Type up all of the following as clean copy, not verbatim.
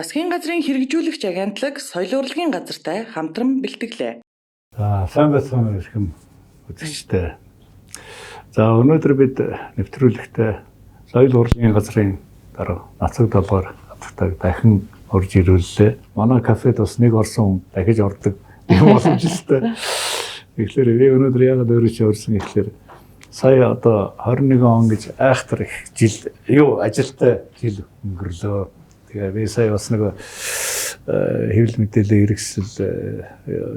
Засгийн газрын хэрэгжүүлэгч агентлаг соёл урлагийн газартай хамтран бэлтгэлээ. За сайн байцгаана эрхэм үзэгчдээ. За өнөөдөр бид нэвтрүүлэгтээ соёл урлагийн газрын дараа нацаг долгоор хатдаг дахин орж ирүүллээ. Манай кафед бас нэг орсон дахиж ордог юм боломжтой. Тэгэхээр би өнөөдөр яагаад өөрөөсөө орсон гэхээр сая одоо 21 он гэж айхтар их жил ажилтай жил өнгөрлөө. Тэгээ би сая бас нэг хэвлэл мэдээлэл хэрэгсэл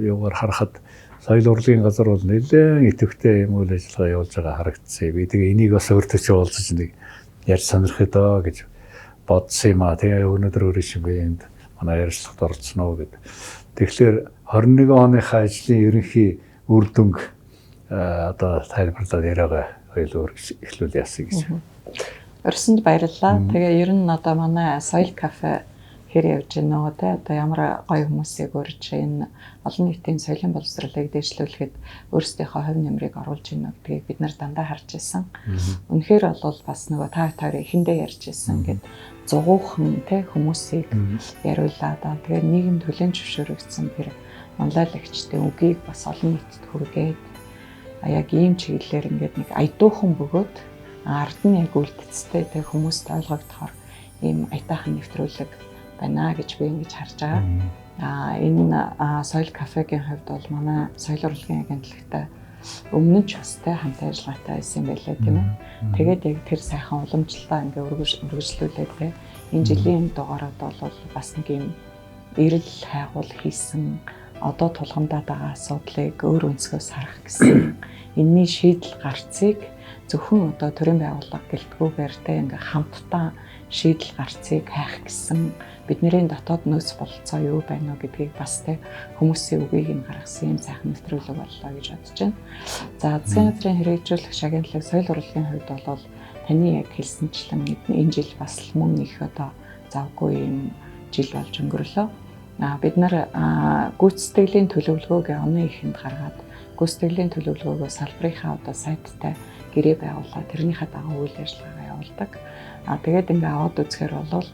яваар харахад соёл урлагийн газар бол нэлээд идэвхтэй юм үйл ажиллагаа явуулж байгаа харагдсан. Би тэгээ энийг бас өөртөө ч уулзаж нэг ярьж сонирхоо доо гэж бодсон юм аа. Тэгээ өнөөдөр өөрөө шиг энд манай ярилцлагад орцсон уу гэд. Тэгэхээр 21 оныхаа ажлын ерөнхий үр дүнг одоо тайлбарлаад яриагаа хоёул эхлүүл яасан гэж. Өрсөнд баярлалаа. Тэгээ ер нь одоо манай соёл кафе хэр явж байна уу те одоо ямар гоё хүмүүсийг урьж энэ олон нийтийн соёлын боловсролыг дэвшлүүлэхэд өөрсдийнхөө хувь нэмрийг оруулж ийн гэдгийг бид нар дандаа харж ирсэн. Үнэхээр бол бас нөгөө та эхэндээ ярьж ирсэн гэд зугуухан те хүмүүсийг яриулаад тэгээ нийгэм төлөөн зөвшөөрөгдсөн тэр манлайлагчдын үгийг бас олон нийтэд хүргээд яг ийм чиглэлээр ингээд нэг аядуухан бөгөөд ард нь яг үлдэцтэй тэг хүмүүст ойлгогдохоор ийм аятайхан нэвтрүүлэг байна гэж би ингэж харж байгаа. Энэ соёл кафегийн хувьд бол манай соёл урлагийн агентлагтай өмнө нь ч бастай хамт ажиллагаатай байсан байлаа тийм ээ. Тэгээд яг тэр сайхан уламжлалтаа ингээ үргэлжлүүлээд те энэ жилийн дугаараад бол бас нэг юм эрэл хайгуул хийсэн одоо тулгамдаад байгаа асуудлыг өөр өнцгөөс харах гэсэн энэний шийдэл гарцыг зөвхөн одоо төрийн байгууллага гэлтгүүгээр те ингээ хамтдаа шийдэл гарцыг хайх гэсэн бидний дотоод нөөц бололцоо юу байна уу гэдгийг бас те хүмүүсийн үгийг нь гаргасан юм сайхан нэвтрүүлэг боллоо гэж бодож байна. За засгийн газрын хэрэгжүүлэгч агентлаг соёл урлагийн хувьд бол таны яг хэлсэнчлэн энэ жил бас мөн их одоо завгүй юм жил болж өнгөрлөө. Бид нар гүйцэтгэлийн төлөвлөгөөг оны эхэнд гаргаад гүйцэтгэлийн төлөвлөгөөгөө салбарынхаа одоо сайттай гэрээ байгууллаа. Тэрнийхээ дагуу үйл ажиллагаа явуулдаг. Тэгээд ингээ аваад үзэхээр бол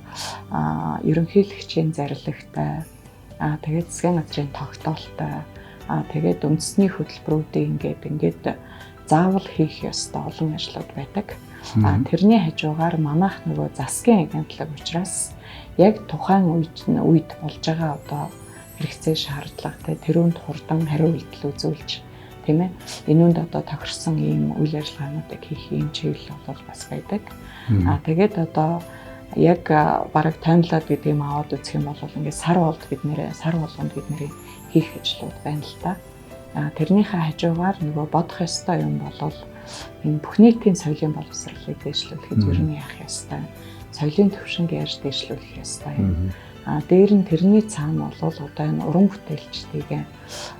ерөнхийлөгчийн зарлагтай тэгээд засгийн газрын тогтоолтой тэгээд үндэсний хөтөлбөрүүдийн ингээд заавал хийх ёстой олон ажлууд байдаг. Тэрний хажуугаар манайх нөгөө засгийн агентлаг учраас яг тухайн үед болж байгаа одоо хэрэгцээ шаардлагатай тэрүүнд хурдан хариу үйлдэл үзүүлж тийм ээ энүүнд одоо тохирсон ийм үйл ажиллагаануудыг хийх ийм чиглэл бол бас байдаг. Тэгээд одоо яг бараг таймлаад гэдэг юм аваад үзэх юм бол ингээд сар болгонд бид нэр хийх ажлууд байна л да. Тэрнийхээ хажуугаар нөгөө бодох ёстой юм бол энэ бүх нийтийн соёлын боловсролыг дэвшлүүлэхэд ер нь яах ёстой. Соёлын төвшинг яаж дэвшлүүлэх ёстой юм. Дээр нь тэрний цаана бол одоо энэ уран бүтээлчдийг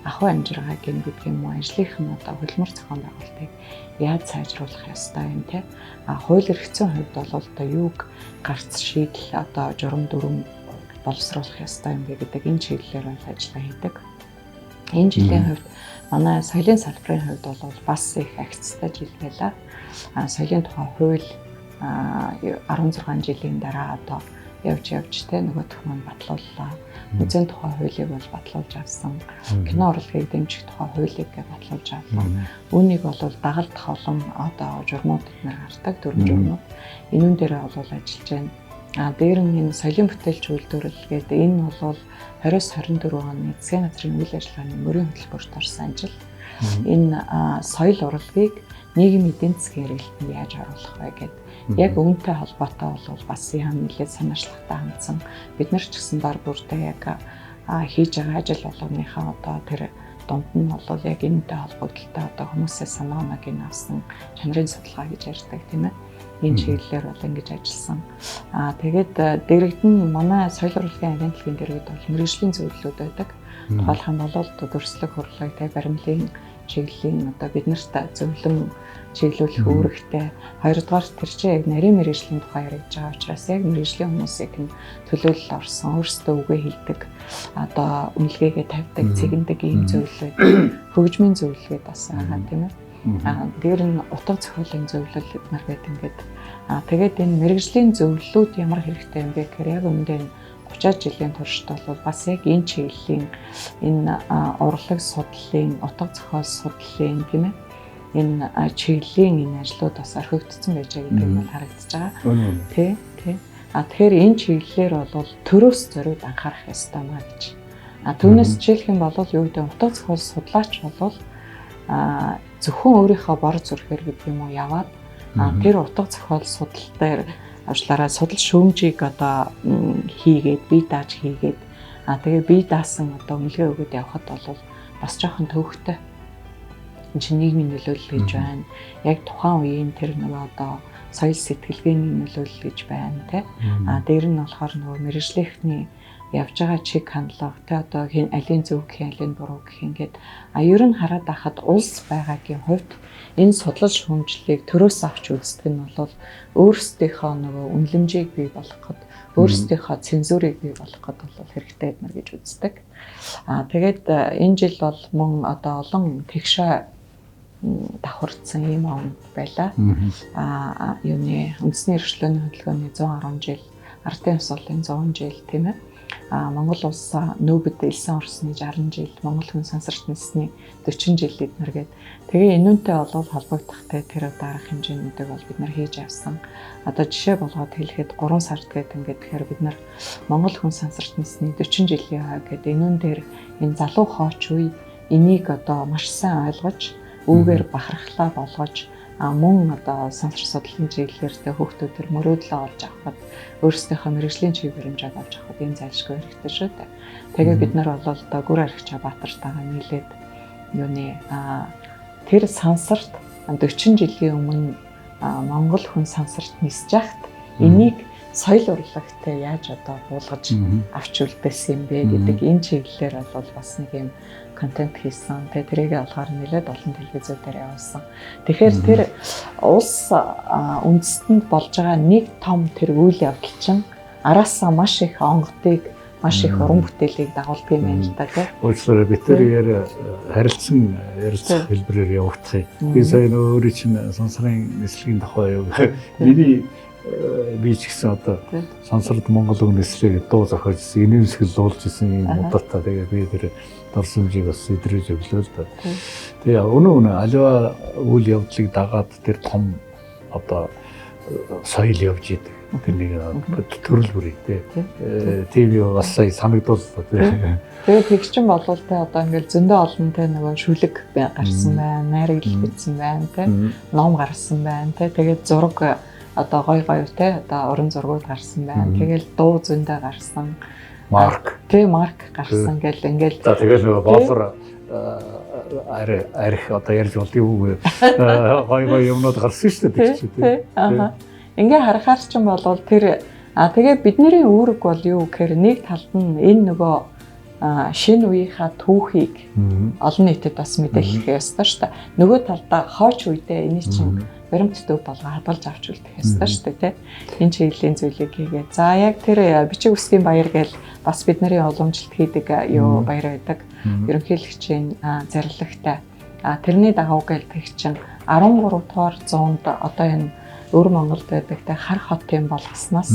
ахуй амжиргааг гэдэг юм уу ажлынх нь одоо хөлмөр зохион байгуулалтыг яаж сайжруулах ёстой юм те. Хууль эрхцэн хувьд бол одоо юуг гарц шийдэл одоо журам дүрм боловсруулах ёстой юм гэдэг энэ чиглэлээр бол ажиллаа хийдэг. Энэ жилийн хувьд манай соёлын салбарын хувьд бол бас их агцтай жил байлаа. Соёлын тухай хууль 16 жилийн дараа одоо явж те нөгөөх маань батлууллаа. Музейн тухай хуулийг бол батлуулж авсан. Кино урлагийг дэмжих тухай хуулийг батлуулж авлаа. Үүнийг бол дагалдах олон одоо журмууд нар гардаг дөрвөн журмууд. Энүүн дээр бол ажиллаж байна. Дээр нь энэ соёлын бүтээлч үйлдвэрлэл гэдэг энэ бол 20-24 оны засгийн газрын үйл ажиллагааны мөрийн хөтөлбөрт орсон ажил. Энэ соёл урлагийг нийгмийн эдийн засгийн хэрэглэлд яаж оруулах вэ гэдэг яг үүнтэй холбоотой бол бас яам нэлээд санаачлагтай хандсан. Бид нар ч гэсэн дор бүрдээ яг хийж байгаа ажил болгоныхаа одоо тэр дунд нь бол яг энэтэй холбогдлолтой одоо хүмүүсээ санаа оног нь авсан чанарын судалгаа гэж ярьдаг тийм ээ. Энэ чиглэлээр бол ингэж ажилласан. Тэгээд дэрэгдэн манай соёл урлагийн агентлагийн дэргэд бол мэргэжлийн зөвлөлүүд байдаг. Тухайлх нь бол төрслөг хурлаг тэ баримлын чиглэлийн одоо бид нарт зөвлөм чиглүүлэх үүрэгтэй. Хоёрдугаар тэр чинь яг нарийн мэргэжлийн тухай яриж байгаа учраас яг мэргэжлийн хүмүүсийг нь төлөөлөл орсон өөрсдөө үгээ хэлдэг. Одоо үнэлгээгээ тавьдаг, цэгэндэг ийм зөвлөлүүд хөгжмийн зөвлөлгээд бас байгаа тийм ээ. Дээр нь утга зохиолын зөвлөл нар гэдэг ингээд тэгээд энэ мэргэжлийн зөвлөлүүд ямар хэрэгтэй юм бэ гэхээр яг үүндээ 30 жилийн туршид бол бас яг энэ чиглэлийн энэ урлаг судлалын, утга зохиол судлалын тийм ээ энэ чиглэлийн энэ ажлууд бас орхигдсон байж байгаа гэдэг нь харагдаж байгаа. Тий. Тэгэхээр энэ чиглэлээр бол төрөөс зориуд анхаарах ёстой маа гэж. Түүнээс жишээлх юм бол юу гэдэг утга зохиол судлаач бол зөвхөн өөрийнхөө бор зүрхээр гэдэг юм уу яваад тэр утга зохиол судал дээр авчлаараа судал шүүмжийг одоо хийгээд бие дааж хийгээд тэгээ бие даасан одоо үнэлгээ өгöd явхад бол бас жоохон төвөгтэй. Энд чинь нийгмийн нөлөөлөл гэж байна. Яг тухайн үеийн тэр нөгөө одоо соёл сэтгэлгээний нөлөөлөл гэж байна те. Дээр нь болохоор нөгөө мэрэгжлийнхний явж байгаа чиг хандлага те одоо алийн зөв гэх алийн буруу гэх ингээд ер нь хараад байхад улс байгаагийн хувьд энэ судлал шүүмжлэлийг төрөөс авч үздэг нь бол өөрсдийнхөө нөгөө үнэлэмжийг бий болгоход өөрсдийнхөө цензурыг бий болгоход бол хэрэгтэй эднэр гэж үздэг. Тэгээд энэ жил бол мөн одоо олон тэгшээ давхардсан юм он байла. Юуны үндэсний эрхчлөөний хөдөлгөөний 110 жил, ардын ёслолын 100 жил тийм ээ. Монгол улс нөөбөд элсэн орсны 60 жил, Монгол хүн сансарт нисний 40 жил эднэр гээд тэгээ энүүнтэй бол холбогдохтой тэр дараах хэмжээнүүдийг бол бид нар хийж авсан. Одоо жишээ болгоод хэлэхэд 3 сард гээд ингээд тэгэхээр бид нар Монгол хүн сансарт нисний 40 жилийн хойд гээд энүүн дээр энэ залуу хооч үе энийг одоо маш сайн ойлгож үүгээр бахархлаа болгож мөн одоо сансар судлалын чиглэлээр хүүхдүүдээр мөрөөдлөө олж авахад өөрсдийнхөө мэрэгжлийн чиг баримжааг авч авахад энэ зайлшгүй хэрэгтэй шүү дээ. Тэгээ бид нар бол одоо Гүр Аригчаа Баатартайгаа нийлээд юуны тэр сансарт 40 жилийн өмнө Монгол хүн сансарт нисэж яхад энийг соёл урлагтай яаж одоо буулгаж авч үлдээсэн юм бэ гэдэг энэ чиглэлээр бол бас нэг юм контент хийсэн. Тэгээ тэрийг болохоор нэлээд олон телевизүүдээр явуулсан. Тэгэхээр тэр улс үндэстэнд болж байгаа нэг том тэр үйл явдал чинь араасаа маш их онгодыг, маш их уран бүтээлийг дагуулдаг юм байна л да тий. Өөрөөр бид тэр харилцсан ярилцах хэлбэрээр явагдах юм. Би сая өөрөө чинь сансрын нислэгийн тухай юу миний би ч гэсэн одоо сансарт Монгол үг нислэгийг дуу зохиожсэн, инээмсэгэл дуулж исэн юм удаатай. Тэгээ би тэр дурсамжийг бас идрэж өглөө л да. Тэгээ өнөө аливаа үйл явдлыг дагаад тэр том одоо соёл явж идэг. Тэр нэг төрөл бүрий тийм бас сая санагдууллаа тий. Тэгээ тэгчин болвол те одоо ингээл зөндөө олон те нөгөө шүлэг гарсан байна, найрагл бичсэн байна те, ном гарсан байна те. Тэгээд зураг одоо гой те одоо уран зургууд гарсан байна. Тэгэл дуу зөндөө гарсан. Марк гарсан гэл ингээл. За тэгэл нөгөө болор арих одоо ярьж болдгийг үгүй гой юмнууд гарсан шүү дээ тий. Ингээ харахаар ч юм бол тэр тэгээ бидний үүрэг бол юу гэхээр нэг талд нь энэ нөгөө шинэ үеийнхаа түүхийг олон нийтэд бас мэдээлэх ёстой шүү дээ. Нөгөө талдаа хойч үедээ энэ чинь баримт төв болгоо хадгалж авч үлдэх ёстой шүү дээ тий. Энэ чиглэлийн зүйлийг хийгээд. За яг тэр бичиг үсгийн баяр гээл бас бидний уламжлалт хийдэг юу баяр байдаг. Ерөнхийлөгчийн зарлагтай. Тэрний дагуу гээл тэг чинь 13 дугаар зуунд одоо энэ өвөр Монголд байдаг те хар хотын болгоснаас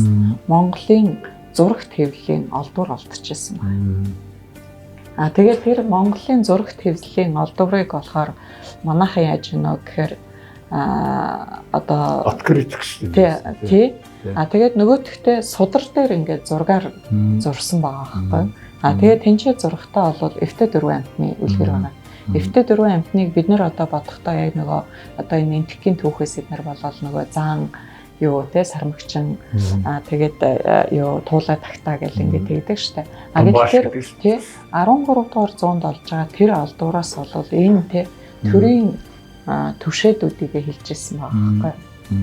Монголын зураг твлийн олдвор олдчихсан байна. Тэгээд тэр Монголын зураг твлийн олдврыг болохоор манайхан яаж гэнэ гэхээр одоо открытик шүү дээ. Тий. Тэгээд нөгөөтгтээ судар дээр ингээд зургаар зурсан байгаа байхгүй. Тэгээд тэнцээ зурагтаа бол F4 амтны үлгэр байна. F4 амтныг бид нэр одоо бодохдоо яг нөгөө одоо энэ энтхийн түүхээс эднэр болол нөгөө заан юу те сармагчин тэгээд юу туулаа тагтаа гэл ингээд тэгдэг штэ. Тэгэхээр тий 13 дугаар зуунд олж байгаа тэр олдвоороос бол энэ те төрийн төвшөөдүүдийг хэлжсэн байгаа байхгүй.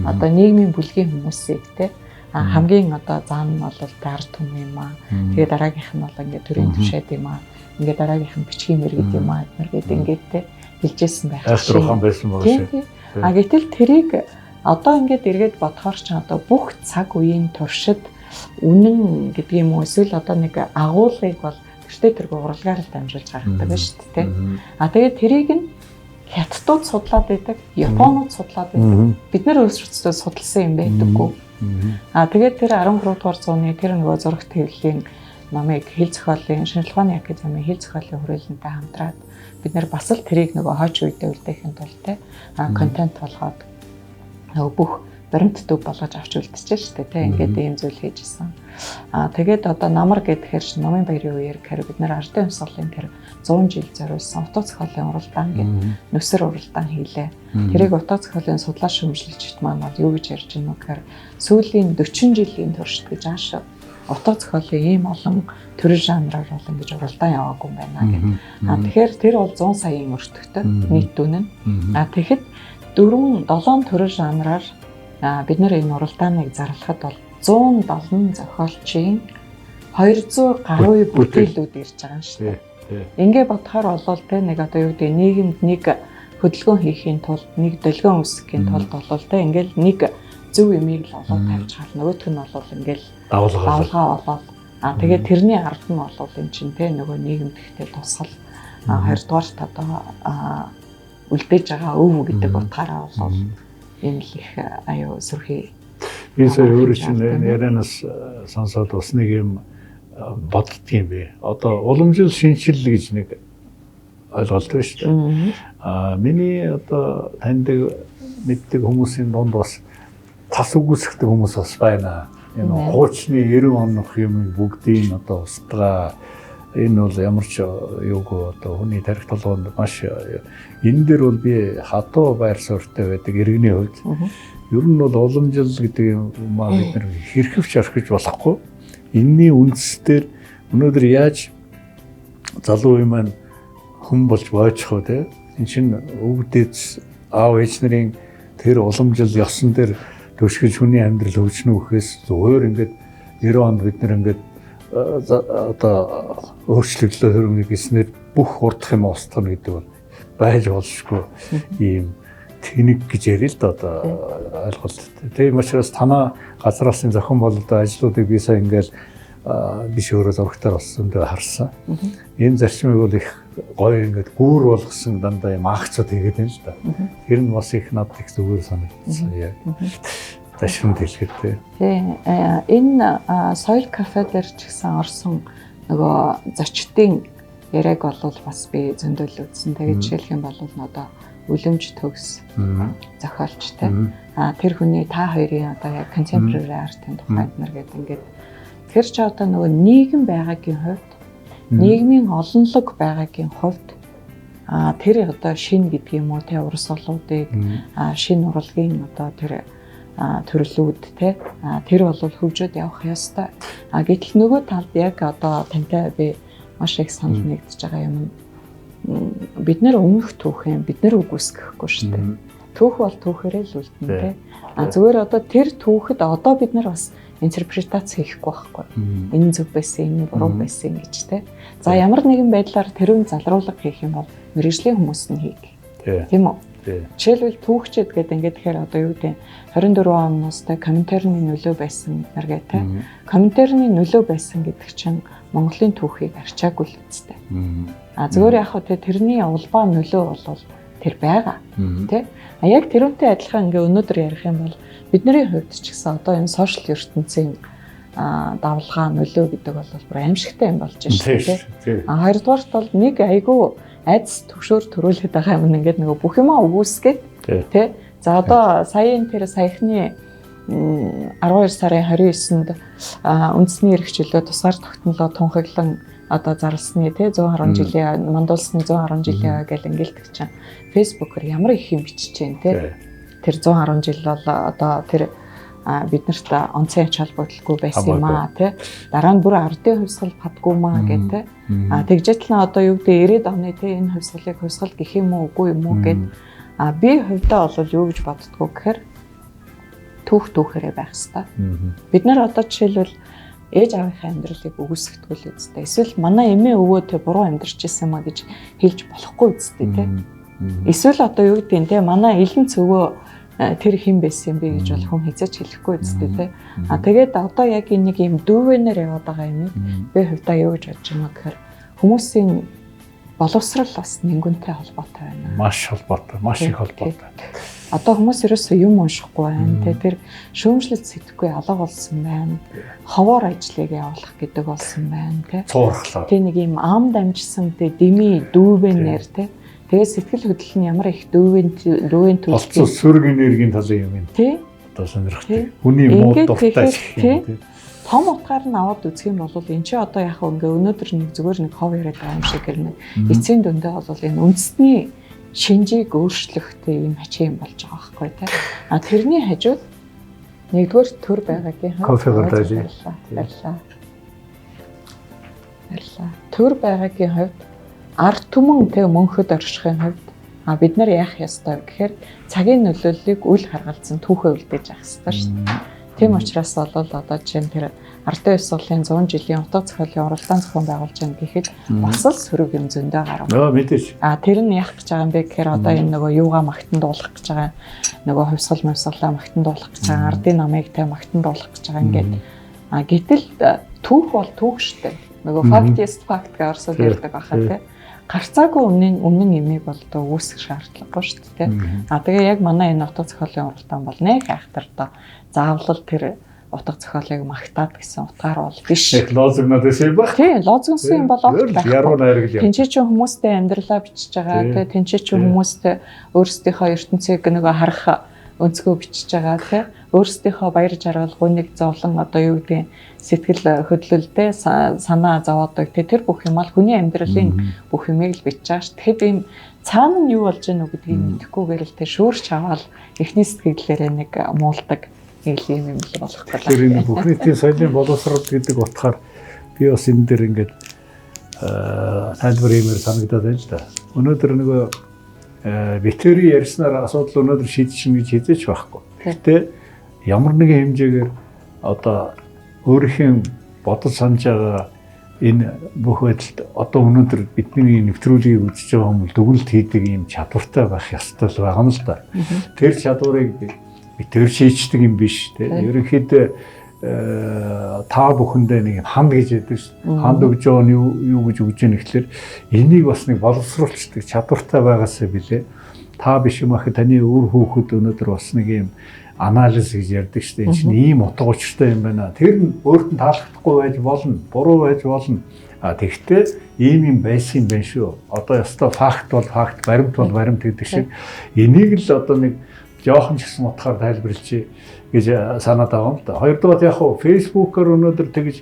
Одоо нийгмийн бүлгийн хүмүүсийг те хамгийн одоо заан нь бол ард түмэн юм аа. Тэгээд дараагийнх нь бол ингээд төрийн төвшөөд юм аа. Ингээд дараагийнх нь бичгийн мэргэд юм аа гэдэг ингээд те хэлжсэн байх. Астрохан байсан баг шүү. Гэтэл тэрийг одоо ингээд эргээд бодохоор ч одоо бүх цаг үеийн туршид үнэн гэдэг юм уу эсвэл одоо нэг агуулгыг бол тэртээ тэр уралгаар л дамжуулж гаргадаг байна шүү дээ. Тэгээд тэрийг нь хятадууд судлаад байдаг, японууд судлаад байдаг. Бид нар өөрсдөө судалсан юм байдаггүй. Тэгээд тэр 13 дугаар зууны тэр нөгөө зураг твлийн намайг хэл зохиолын шинжилгээ ухааны академийн хэл зохиолын хүрээлэнтэй хамтраад бид нэр бас л тэрийг нөгөө хойч үедээ үлдээхийн тулд те контент болгоод нөгөө бүх баримт төв болгож авч үлдчихэж штэ те ингээд ийм зүйл хийжсэн. Тэгээд одоо намар гэхээр номын баярын үеэр гэхээр бид нэр ардын хувьсгалын тэр 100 жил зориулсан утга зохиолын уралдаан гэдэг нүсэр уралдаан хийлээ. Тэрийг утга зохиолын судлаа шүүмжлэгчд маань бол юу гэж ярьж байна вэ гэхээр сүүлийн 40 жилийн туршид гэж ааш утга зохиолын ийм олон төрөл жанраар бол ингэж уралдаан яваагүй юм байна гэдэг. Тэгэхээр тэр бол 100 саяын өртөгтэй нийт дүн нь. Тэгэхэд 4-7 төрөл жанраар бид нэр энэ уралдааныг зарлахад бол 170 зохиолчийн 200 гаруй бүтээлүүд ирж байгаа юм шүү дээ. Ингээ бодохоор бол те нэг одоо юу гэдэг нийгэмд нэг хөдөлгөөн хийхийн тулд нэг долгион үүсгэхийн тулд бол те ингээл нэг зөв юмыг л олоод тавьж хаар нөгөөх нь бол ингээл давлгаа болоод тэгээд тэрний ард нь бол эн чинь те нөгөө нийгэмд ихтэй тусгал 20-р одоо үлдээж байгаа өв гэдэг утгаараа бол энэ л их аюу сүрхий. Би сая өөрөө чинь ярианаас сонсоод бас нэг юм боддгийм бэ. Одоо уламжлал шинжил гэж нэг ойлголт байна шүү дээ. Миний одоо таньдаг мэддэг хүмүүсийн дунд бас тас үгүйсгдэг хүмүүс бас байна. Энэ хуучны 90 онох юм бүгдийг одоо устгаа энэ бол ямар ч юуг одоо хүний тарих толгойд маш энэ дээр бол би хатуу байр суурьтай байдаг иргэний хувьд ер нь бол уламжлал гэдэг юм аа бид нэр хэрхэвч орхиж болохгүй. Энийний үндэстээр өнөөдөр яаж залуу юм маань хүн болж бойчих вэ те? Энэ чинь өвдөж аав ээж нарын тэр уламжлал ёсон дээр төшгөж хүний амьдрал хөгжнө гэхээс зүгээр ингээд 90 онд бид нэр ингээд одоо өөрчлөлтөө хөрөнгө гэснээр бүх урдах юм устгах гэдэг бол байж болшгүй ийм тэнэг гэж ярил л да одоо ойлголт. Тийм учраас танаа газраас энэ зохион байгуулалтын ажлуудыг би сая ингээл биш өөрөө зурагтаар бас зөндөө харсан. Энэ зарчмыг бол их гоё ингээд гүүр болгосон дандаа юм акцууд хийгээд байна л да. Тэр нь бас их надад их зүгээр санагдсан яг. Ташрын дэлгэд тий. Энэ соёл кафе дээр ч гэсэн орсон нөгөө зочдын яриаг бол бас би зөндөл үзсэн. Тэгээд жишээлх юм бол одоо үлэмж төгс зохиолчтой. Тэр хүний та хоёрын одоо яг contemporary art-ын тухайд нар гэдэг ингээд тэр ч одоо нөгөө нийгэм байгаагийн хувьд нийгмийн олонлог байгаагийн хувьд тэр одоо шин гэдэг юм уу те урс олуудыг шин урлагийн одоо тэр төрлүүд те тэр бол хөгжөөд явах ёстой. Гэтэл нөгөө талд яг одоо тантай би маш их санал нэгдэж байгаа юм. Бид нэр өмнөх түүх юм бид нэр үгүйсгэхгүй шүү дээ. Түүх бол түүхээрээ л үлдэн те. Зүгээр одоо тэр түүхэд одоо бид нар бас интерпретац хийхгүй байхгүй. Энэ зөв байсан, энэ буруу байсан гэж те. За ямар нэгэн байдлаар тэрүүн залруулга хийх юм бол мэргэжлийн хүмүүс нь хийх. Тийм үү? Жишээлбэл түүхчэд гэдэг ингээд тэгэхээр одоо юу гэдэг 24 оноос та комментарийн нөлөө байсан гэднэргээ те. Комментарийн нөлөө байсан гэдэг чинь Монголын түүхийг арчаагүй л үстэй. Зүгээр яг хөө тэрний улбаа нөлөө бол тэр байгаа тий. Яг тэрүүнтэй адилхан ингээ өнөөдөр ярих юм бол бидний хувьд ч гэсэн одоо энэ сошиал ертөнцийн давлгаа нөлөө гэдэг бол бүр аимшигтай юм болж байна шүү дээ. Хоёрдугаарт бол нэг айгүй айц төгшөөр төрүүлээд байгаа юм ингээд нөгөө бүх юмаа өгөөсгээд тий. За одоо саяын тэр саяхны 12 сарын 29-нд үндэсний эрх чөлөө тусгаар тогтнолоо тунхаглан одоо зарлсны тий 110 жилийн мандуулсны 110 жилийн гэл ингэлдэг чинь фэйсбүүкээр ямар их юм бичиж जैन тий. Тэр 110 жил бол одоо тэр бид нарт онцгой ач холбогдолгүй байсан юм аа тий. Дараа нь бүр ардын хувьсгал падгүй маа гэх тий. Тэгжээтэл нь одоо юу гэдэг 90-ад оны тий энэ хувьсгалыг хувьсгал гэх юм уу үгүй юм уу гэд би хувьдаа бол юу гэж боддгоо гэхээр түүхээрээ байх хэвээр. Бид нар одоо жишээлбэл ээж аавынхаа амьдралыг үгүйсгэтгүүл үсттэй. Эсвэл манай эмээ өвөө тэ буруу амьдарч ирсэн маа гэж хэлж болохгүй үсттэй тий. Эсвэл одоо юу гэдэг нь манай элен цөвөө тэр хэн байсан юм бэ гэж бол хүн хязгаарч хэлэхгүй үсттэй тий. Тэгээд одоо яг энэ нэг юм дүүвэнээр яваад байгаа юм. Би хувьдаа юу гэж бодож байна гэхээр хүмүүсийн боловсрал бас нэнгүнтэй холбоотой байна. Маш холбоотой, маш их холбоотой. Одоо хүмүүс ерөөсөө юм уншихгүй байна. Тэр шүүмжлэлт сэтгэхгүй алга болсон байна. Ховоор ажлыг явуулах гэдэг болсон байна. Цуурхлаа. Тэ нэг юм ам дамжсан тэ дими дүүвэнээр тэ. Тэгээд сэтгэл хөдлөл нь ямар их дүүвэн толцоо сөрөг энергийн талын юм байна. Тэ. Одоо сонирхолтой. Хүний муу дуртай шиг. Том утгаар нь аваад үзэх юм бол энэ чи одоо яг ингээ өнөөдөр нэг зүгээр нэг хов яриад байгаа юм шиг гэрнэ. Эцсийн дүндээ бол энэ үндэсний шинжийг өөрчлөхтэй юм ачаа юм болж байгаа байхгүй тий. А тэрний хажууд нэгдүгээр төр байгаагийн кофе гардаж баярлаа. Төр байгаагийн хувьд ард түмэн тэг мөнхөд оршихын хувьд бид нар яах ёстой гэхээр цагийн нөлөөллийг үл харгалзан түүхээ үлдээж авах ёстой шүү дээ. Тийм учраас бол одоо жишээ нь тэр ардын ёс сургуулийн 100 жилийн утга зохиолын уралдаан зохион байгуулж байгаа гэхэд бас л сөрөг юм зөндөө гарав. Мэдээж. Тэр нь яах гэж байгаа юм бэ гэхээр одоо энэ нөгөө юугаа магтан дуулах гэж байгаа нөгөө хувьсгал мөвсгалаа магтан дуулах гэж байгаа ардын намыг тэ магтан дуулах гэж байгаа ингээд гэтэл түүх бол түүх штэ. Нөгөө fact is fact гэж орсод ярьдаг байхаа тэ. Гарцаагүй өмнө имийг бол одоо үүсгэх шаардлагагүй шүү дээ. Тэгээ яг манай энэ утга зохиолын уралдаан бол нэг айхтар одоо заавал тэр утга зохиолыг магтаад гэсэн утгаар бол биш. Яг лозгнод байсан байх. Тийм, лозгонсон юм болоо байх. Яруу найраг юм. Тэнцээ чи хүмүүстэй амьдралаа бичиж байгаа. Тэгээ тэнцээ чи хүмүүстэй өөрсдийнхөө ертөнцийг нөгөө харах өнцгөө бичиж байгаа тий. Өөрсдийнхөө баяр жаргал гуниг зовлон одоо юу гэдэг сэтгэл хөдлөлтэй санаа зовоодог тий. Тэр бүх юм аль хүний амьдралын бүх юмыг л бичиж байгаа ш. Тэгэхэд ийм цаана нь юу болж гэнэ гэдгийг мэдэхгүйгээр л тий шүүрч аваад эхний сэтгэлээрээ нэг муулдаг ийм юм л болох байлаа. Тэр энэ бүх нийтийн соёлын боловсрол гэдэг утгаар би бас энэ дээр ингээд тайлбар хиймээр санагдаад байна л да. Өнөөдөр нөгөө битүүри ярьснаар асуудал өнөөдөр шийдчихнэ гэж хэзээч байхгүй. Гэхдээ ямар нэгэн хэмжээгээр одоо өөрийнхөө бодол санаж байгаа энэ бүх байдалд одоо өнөөдөр бидний нэвтрүүлгийг үзэж байгаа хүмүүс дүгнэлт хийдэг юм чадвартай байх ёстой л байгаа юм л да. Тэр чадварыг битүүр шийддэг юм биш те. Ерөнхийдөө та бүхэндээ нэг ханд гэж яддаг шүү. Ханд өгж байгаа нь юу гэж өгж яах гэхээр энийг бас нэг боловсруулцдаг чадвартай байгаасаа билээ. Та биш юм ах таны өөр хүүхэд өнөөдөр бас нэг юм анализ гэж ярьдаг шүү. Энэ чинь ийм утга учиртай юм байна. Тэр нь өөрт нь таалагдахгүй байж болно, буруу байж болно. Тэгэхдээ ийм юм байсан юм байна шүү. Одоо ёстой факт бол факт, баримт бол баримт гэдэг шиг энийг л одоо нэг жоохон ч гэсэн утгаар тайлбарлаж гэж санаад байгаа юм л да. Хоёрдугаар яг хуу фэйсбүүкээр өнөөдөр тэгж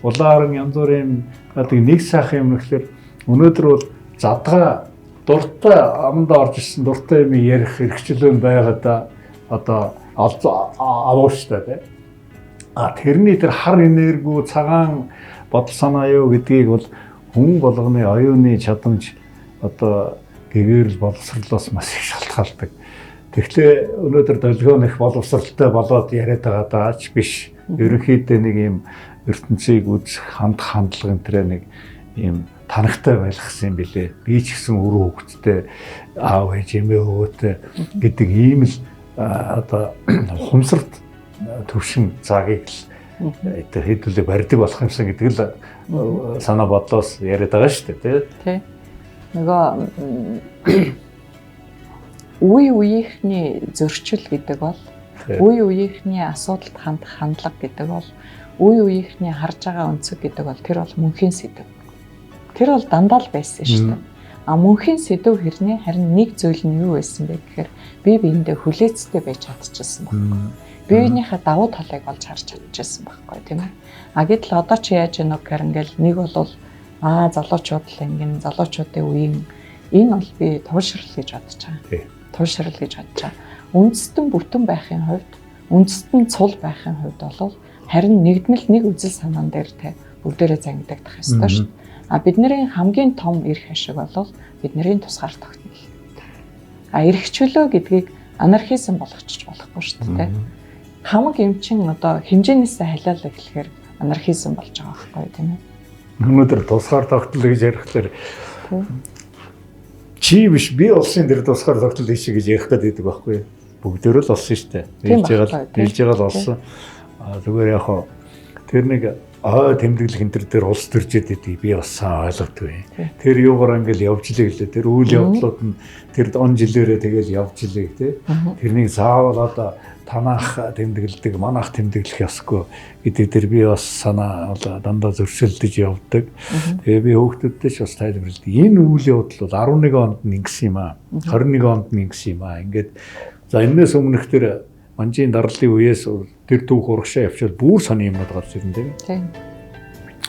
улаан янз бүрийн одоо нэг сайхан юм гэхэлэр өнөөдөр бол задгаа дуртай амд орж ирсэн дуртай юм ярих хэрэгчлэн байгаад одоо авууштай тий. Тэрний тэр хар энерги цагаан бодол санаа юу гэдгийг бол хүн болгоны оюуны чадамж одоо гэгэрл боловсрлоос маш их шалтгаалдаг. Тэгэхээр өнөөдөр долгион их боловсралтай болоод яриад байгаа даач биш. Ерөнхийдөө нэг юм ертөнцийг үзэх хандлага энэ төрөө нэг юм танахтай байлгсан юм билээ. Би ч гэсэн өрөө хөвгттэй аав ээж эмээ өвөөтэй гэдэг ийм л одоо хумсарт төвшин цагийг л тэр хэдүүлээ барьдаг болох юмсан гэдэг л санаа бодлоос яриад байгаа шүү дээ тий. Нөгөө үе үеийнхний зөрчил гэдэг бол үе үеийнхний асуудалд хандах хандлага гэдэг бол үе үеийнхний харж байгаа өнцөг гэдэг бол тэр бол мөнхийн сэдв. Тэр бол дандаа л байсан шүү дээ. Мөнхийн сэдв хэрнээ харин нэг зүйл нь юу байсан бэ гэхээр бие биендээ хүлээцтэй байж чадчихсан байхгүй. Бие биенийхээ давуу талыг олж харж чадчихсан байхгүй тийм ээ. Гэтэл одоо чи яаж яах гэхээр ингээл нэг бол залуучууд л ингэн залуучуудын үеийн энэ бол би туушрал гэж бодож байгаа. Туушрал гэж бодож байгаа. Үндэстэн бүтэн байхын хувьд, үндэстэн цул байхын хувьд бол харин нэгдмэл нэг үзэл санаан дээр те бүгдээрээ зангидагдах ёстой шүү. Бидний хамгийн том эрх ашиг бол бидний тусгаар тогтнол. Эрх чөлөө гэдгийг анархизм болгочих болохгүй шүү дээ. Хамаг юм чин одоо хэмжээнээсээ халиалаа гэхээр анархизм болж байгаа байхгүй тийм ээ. Өнөөдөр тусгаар тогтнол гэж ярихлаар чи биш би улсын дээр тусгаар тогтнол хийшээ гэж ярих гэдэг байхгүй. Бүгдөө л олсон шүү дээ. Нийлж байгаа л олсон. Зүгээр яг тэр нэг тэмдэглэх энэ төр дээр улс төржээд идэв би бас сайн ойлгодгүй. Тэр юугаар ингээл явж илээ гэлээ. Тэр үйл явдлууд нь тэр он жилээрээ тэгэл явж илээ тий. Тэрнийг заавал одоо танах тэмдэглэдэг, манах тэмдэглэх ёсгүй гэдэг дээр би бас санаа дандаа зөрчилдөж явдаг. Тэгээ би хүүхдүүдтэй ч бас тайлбарлалт. Энэ үйл явдал бол 11 онд нэгсэн юм аа. 21 онд нэгсэн юм аа. Ингээд за энэс өмнөх тэр манжийн дарлалын үеэс тэр түүх урагшаа явчаад бүр сони юмнууд гарч ирнэ тийм.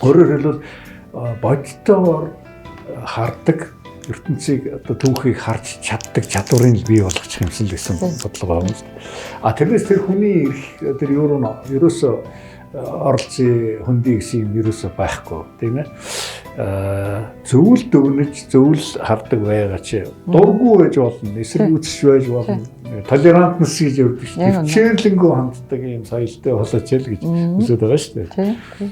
Өөрөөр хэлбэл бодтоор хардаг ертөнцийг одоо түүхийг харж чаддаг чадварыг бий болгочих юмсан л гэсэн бодлого байна. Тэрнээс тэр хүний тэр ерөөсөө оролцсон хөндий гэсэн юм ерөөсөө байхгүй тийм ээ. Зөвл дөгнөж зөвл хардаг байгаа чи дургүй байж болно, эсэргүүцэж байж болно. Толерантнес гэж явдаг шүү дээ. Хичээрлэнгөө ханддаг юм соёлтой болооч л гэж үзээд байгаа шүү дээ. Тийм.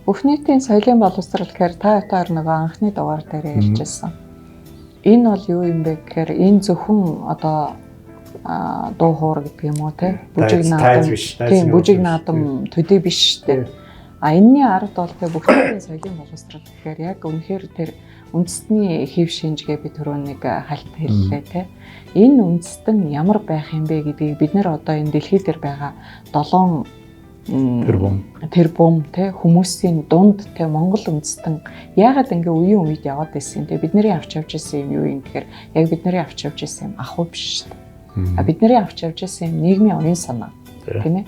Бүх нийтийн соёлын боловсрал гэхээр та хоёр нөгөө анхны дугаар дээр ярьжсэн. Энэ бол юу юм бэ гэхээр энэ зөвхөн одоо дуу хоор гэдэг юм уу те бүжиг наадам тийм бүжиг наадам төдий биш шүү дээ. Энэний ард бол те бүх нийтийн соёлын боловсрал гэхээр яг үнэхээр тэр үндэстний хэв шинжгээ би түрүү нэг хальт хэллээ те. Энэ үндэстэн ямар байх юм бэ гэдгийг бид нэр одоо энэ дэлхий дээр байгаа 7 тэрбум те хүмүүсийн дунд те Монгол үндэстэн яагаад ингээ үеийн үед яваад байсан те бидний авч явж байсан юм юу юм гэхээр яг бидний авч явж байсан юм ахуй биш шүү дээ. Бидний авч явж байсан юм нийгмийн оюун санаа тийм ээ.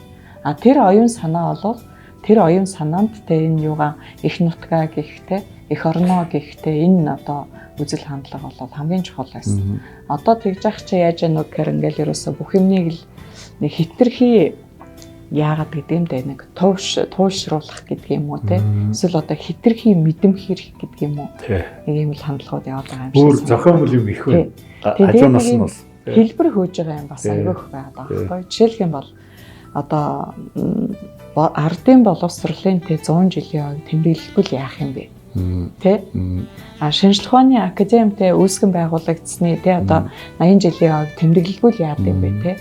Тэр оюун санаа бол тэр оюун санаанд те энэ юугаа их нутгаа гихтэй их орноо гихтэй энэ одоо үзэл хандлага бол хамгийн чухал байсан. Одоо тэгж ах чи яаж яах вэ гэхээр ингээл ерөөсө бүх юмныг л нэг хитрхи яагаад гэдэг юм бэ нэг туушруулах гэдэг юм уу те эсвэл одоо хитрхи мэдэм хэрэг гэдэг юм уу нэг юм л хандлагууд яваад байгаа юм шиг. Бүр зохиомжтой юм их байна. Хажуунаас нь бас хэлбэр хөөж байгаа юм бас айгүйх байгаад байгаа байхгүй. Жишээлх юм бол одоо ардын боловсролын те 100 жилийн өмнө тэмдэглэхгүй яах юм бэ? Тэ? Шинжлэх ухааны академитэй үүсгэн байгуулагдсны тэ одоо 80 жилийн өмнө тэмдэглэлгүй яад юм бэ тэ?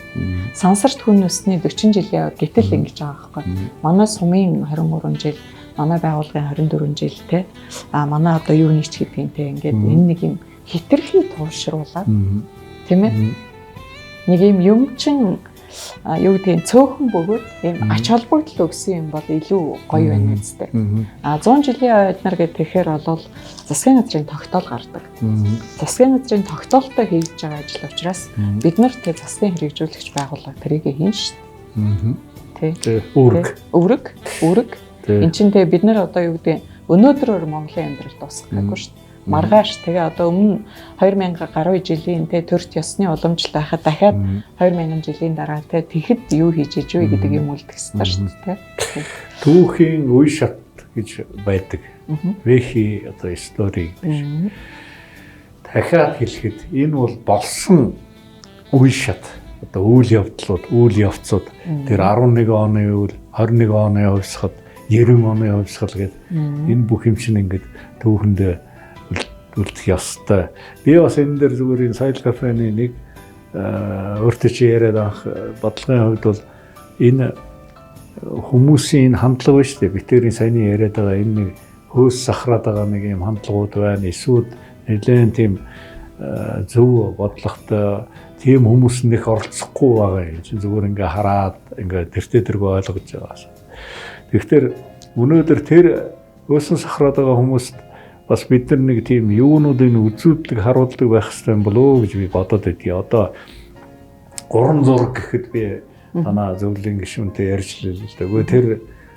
Сансарт хүн өсний 40 жилийн өмнө гэтэл ингэж байгаа байхгүй. Манай сумын 23 жил, манай байгууллагын 24 жил тэ. Манай одоо юу нэгч гэдгийг тэ ингээд энэ нэг юм хитрхи туушруулаад тийм ээ? Нэг юм чин юу гэдгийг цөөхөн бөгөөд ийм ач холбогдол өгсөн юм бол илүү гоё байна үстэй. 100 жилийн ойд нар гэхээр бол засгийн газрын тогтоол гардаг. Засгийн газрын тогтоолтой хийж байгаа ажил учраас бид нар тэг засгийн хэрэгжүүлэгч байгууллага тэрийг хийн шүү дээ. Тэ. Үүрэг. Энд чинь тэг бид нар одоо юу гэдэг өнөөдрөөр Монголын амьдрал дуусгахгүй шүү дээ. Маргааш тэгээ одоо өмнө 2000 гаруй жилийн тэ төрт ёсны уламжлалт байхад дахиад 2000 жилийн дараа тэ тэгэхэд юу хийж иж вэ гэдэг юм үлдгэсэн шүү дээ тэ. Түүхийн үе шат гэж байдаг. Вэхи одоо истори гэж. Дахиад хэлэхэд энэ бол болсон үе шат одоо үйл явдлууд, үйл явцууд тэр 11 оны үйл, 21 оны хувьсгал, 90 оны хувьсгал гэдэг энэ бүх юм чинь ингээд түүхэндээ үлдэх ёстой. Би бас энэ дээр зүгээр энэ соёл кафены нэг өөртөө чи яриад авах бодлогын хувьд бол энэ хүмүүсийн хандлага биш үү? Битэрийн саяны яриад байгаа энэ нэг хөөс сахраад байгаа нэг юм хандлагууд байна. Эсвэл нэлээд тийм зөв бодлоготой тийм хүмүүс нэх оролцохгүй байгаа юм. Чи зүгээр ингээ хараад ингээ тэртээ тэргүй ойлгож байгаа. Тэгэхээр өнөөдөр тэр хөөсөн сахраад байгаа хүмүүст бас бид нар нэг тийм юунуудыг үзүүлдэг харуулдаг байх хэрэгтэй юм болоо гэж би бодоод байдгийг. Одоо гурван зураг гэхэд би танаа зөвлөлийн гишүүнтэй ярьж лээ л дээ. Үгүй тэр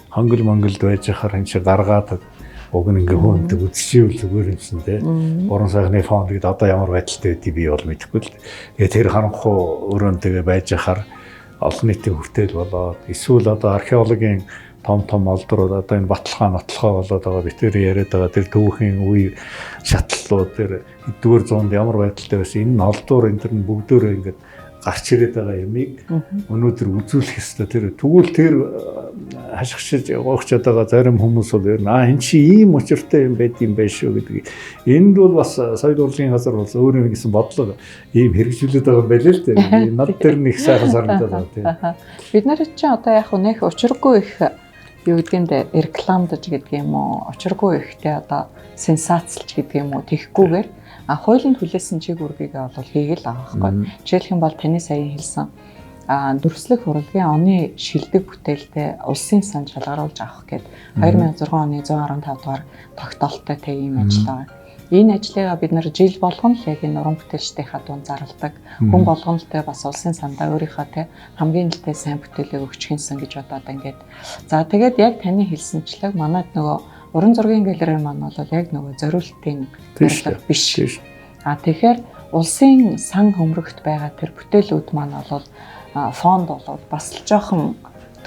хангал мангалд байж хахаар энэ чи гаргаад уг нь ингээ хөөндөг үзчихвэл зүгээр юмсан те. Гурван сайхны фонд гэдэг одоо ямар байдалтай байдгийг би бол мэдэхгүй л. Тэгээ тэр харанхуу өрөөнд тэгээ байж хахаар олон нийтийн хүртэл болоод эсвэл одоо археологийн том олдрууд одоо энэ баталгаа нотлохоо болоод байгаа битэр яриад байгаа тэр түүхийн үе шатлалууд тэр эдгээр зуунд ямар байдалтай байсан энэ олдуур энэ төр нь бүгдөө ингээд гарч ирээд байгаа юмыг өнөөдөр үзүүлэх ёстой. Тэр тэгвэл тэр хашгичж гоогчод байгаа зарим хүмүүс бол ер нь энэ чи ийм учиртай юм байд юм байна шүү гэдэг. Энд бол бас соёл урлагийн газар бол өөр юм гэсэн бодлого ийм хэрэгжүүлээд байгаа юм байна л дээ. Над дээр нэг сайхан санагдаад байна тийм. Бид нар чинь одоо яг нэх учиргүй их юу гэдгийг рекламдаж гэдэг юм уу, очиргүй ихтэй одоо сенсацлж гэдэг юм уу тийхгүйгээр хуулийн хүлээсэн чиг үүргийг бол хийгээл байгаа байхгүй. Жишээлх юм бол таны сая хэлсэн дүрслэх урлагийн оны шилдэг бүтээлтэй улсын сан шалгаруулж авах гээд 2006 оны 115 дугаар тогтоолттой тэг ийм ажил байгаа. Энэ ажлыг бид нар жил болгон л яг энэ уран бүтээлчдийнхаа дунд зарладаг. Хүн болгон л тэ бас улсын сандаа өөрийнхөө тэ хамгийн нэлээд сайн бүтээлээ өгч хинсэн гэж бодоод ингээд. За тэгээд яг таны хэлсэнчлэг манайд нөгөө уран зургийн галерей маань бол яг нөгөө зориултын барилга биш. Тэгэхээр улсын сан хөмрөгт байгаа тэр бүтээлүүд маань бол фонд бол бас л жоохон